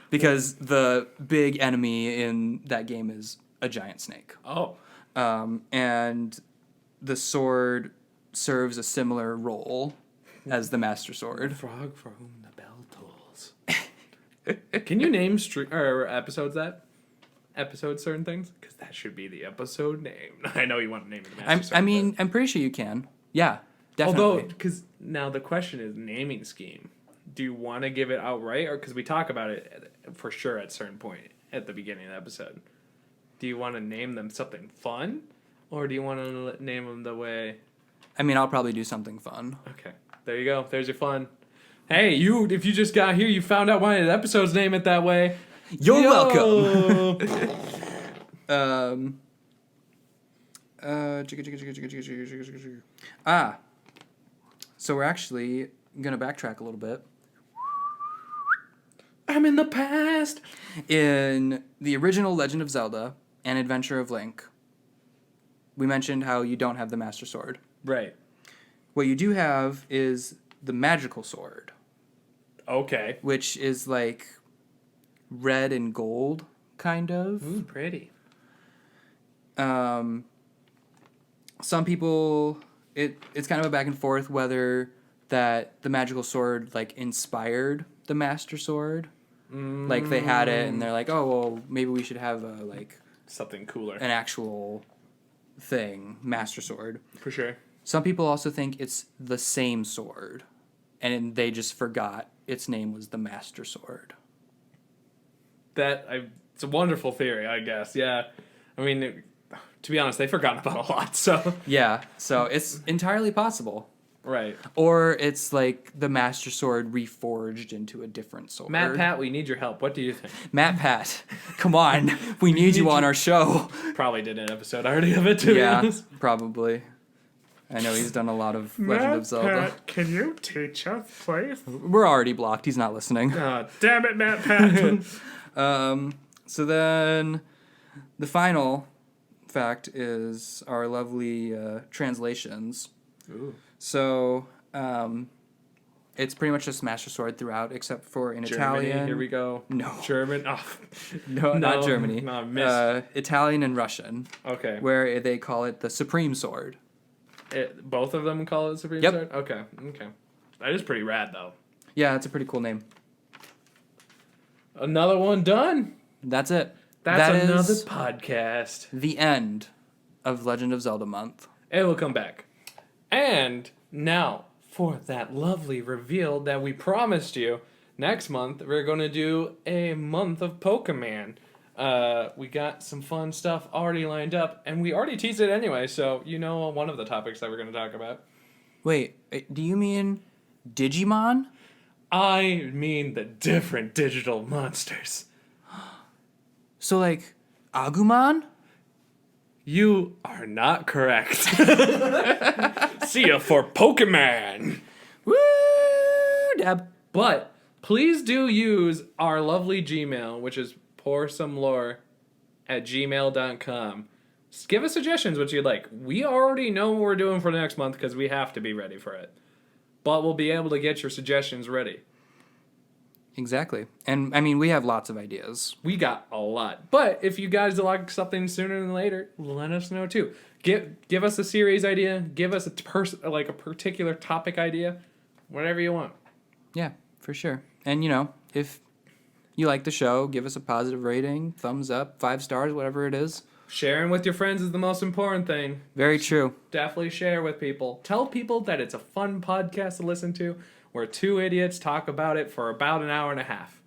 Because the big enemy in that game is a giant snake. Oh. And the sword serves a similar role as the Master Sword. Frog for whom the bell tolls. Can you name episodes certain things? Because that should be the episode name. I know you want to name it the Master Sword. I'm pretty sure you can. Yeah, definitely. Although, because now the question is naming scheme. Do you want to give it outright, or because we talk about it for sure at a certain point at the beginning of the episode? Do you want to name them something fun, or do you want to name them the way? I mean, I'll probably do something fun. Okay, there you go. There's your fun. Hey, if you just got here, you found out why the episode's name it that way. You're welcome. So we're actually gonna backtrack a little bit. I'm in the past. In the original Legend of Zelda and Adventure of Link, we mentioned how you don't have the Master Sword. Right. What you do have is the magical sword. Okay. Which is like red and gold, kind of. Ooh, pretty. Some people, it's kind of a back and forth whether that the magical sword like inspired the Master Sword. Like they had it and they're like, oh well, maybe we should have a like something cooler, an actual thing, Master Sword. For sure. Some people also think it's the same sword, and they just forgot its name was the Master Sword. It's a wonderful theory, I guess. Yeah, I mean, to be honest, they've forgotten about a lot. So yeah, so it's entirely possible. Right. Or it's like the Master Sword reforged into a different sword. MatPat, we need your help. What do you think? MatPat, come on. We need you on our show. Probably did an episode already of it, to be honest. Probably. I know he's done a lot of Legend of Zelda. Can you teach us, please? We're already blocked. He's not listening. Oh, damn it, MatPat. So then the final fact is our lovely translations. Ooh. So, it's pretty much just Master Sword throughout, except for in Germany, Italian. Here we go. No. German? Oh. No, not Germany. No, miss. Italian and Russian. Okay. Where they call it the Supreme Sword. Both of them call it Supreme Sword? Okay. That is pretty rad, though. Yeah, it's a pretty cool name. Another one done. That's it. That's another podcast. The end of Legend of Zelda month. It will come back. And now, for that lovely reveal that we promised you, next month we're going to do a month of Pokemon. We got some fun stuff already lined up, and we already teased it anyway, so you know one of the topics that we're going to talk about. Wait, do you mean Digimon? I mean the different digital monsters. So, like, Agumon? You are not correct. See ya for Pokemon. Woo! Dab. But please do use our lovely Gmail, which is poursomelore@gmail.com. Give us suggestions what you'd like. We already know what we're doing for next month because we have to be ready for it. But we'll be able to get your suggestions ready. Exactly. And I mean, we have lots of ideas. We got a lot. But if you guys like something sooner than later, let us know too. Give us a series idea. Give us a particular topic idea. Whatever you want. Yeah, for sure. And, if you like the show, give us a positive rating, thumbs up, 5 stars, whatever it is. Sharing with your friends is the most important thing. Very true. Definitely share with people. Tell people that it's a fun podcast to listen to, where 2 idiots talk about it for about an hour and a half.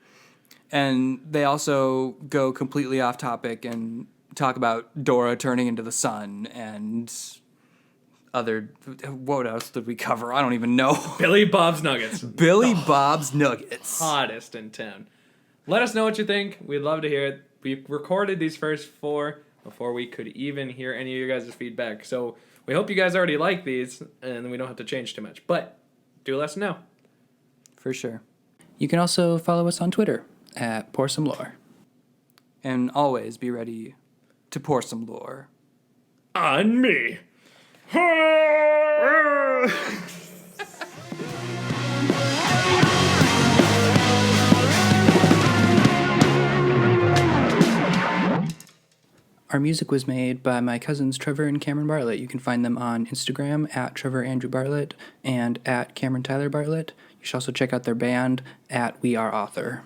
And they also go completely off topic and talk about Dora turning into the sun and other... What else did we cover? I don't even know. Billy Bob's Nuggets. Billy Bob's Nuggets. Hottest in town. Let us know what you think. We'd love to hear it. We recorded these first 4 before we could even hear any of your guys' feedback. So we hope you guys already like these, and we don't have to change too much. But do let us know. For sure. You can also follow us on Twitter at Pour Some Lore. And always be ready to pour some lore. On me. Our music was made by my cousins Trevor and Cameron Bartlett. You can find them on Instagram at Trevor Andrew Bartlett and at Cameron Tyler Bartlett. You should also check out their band at We Are Author.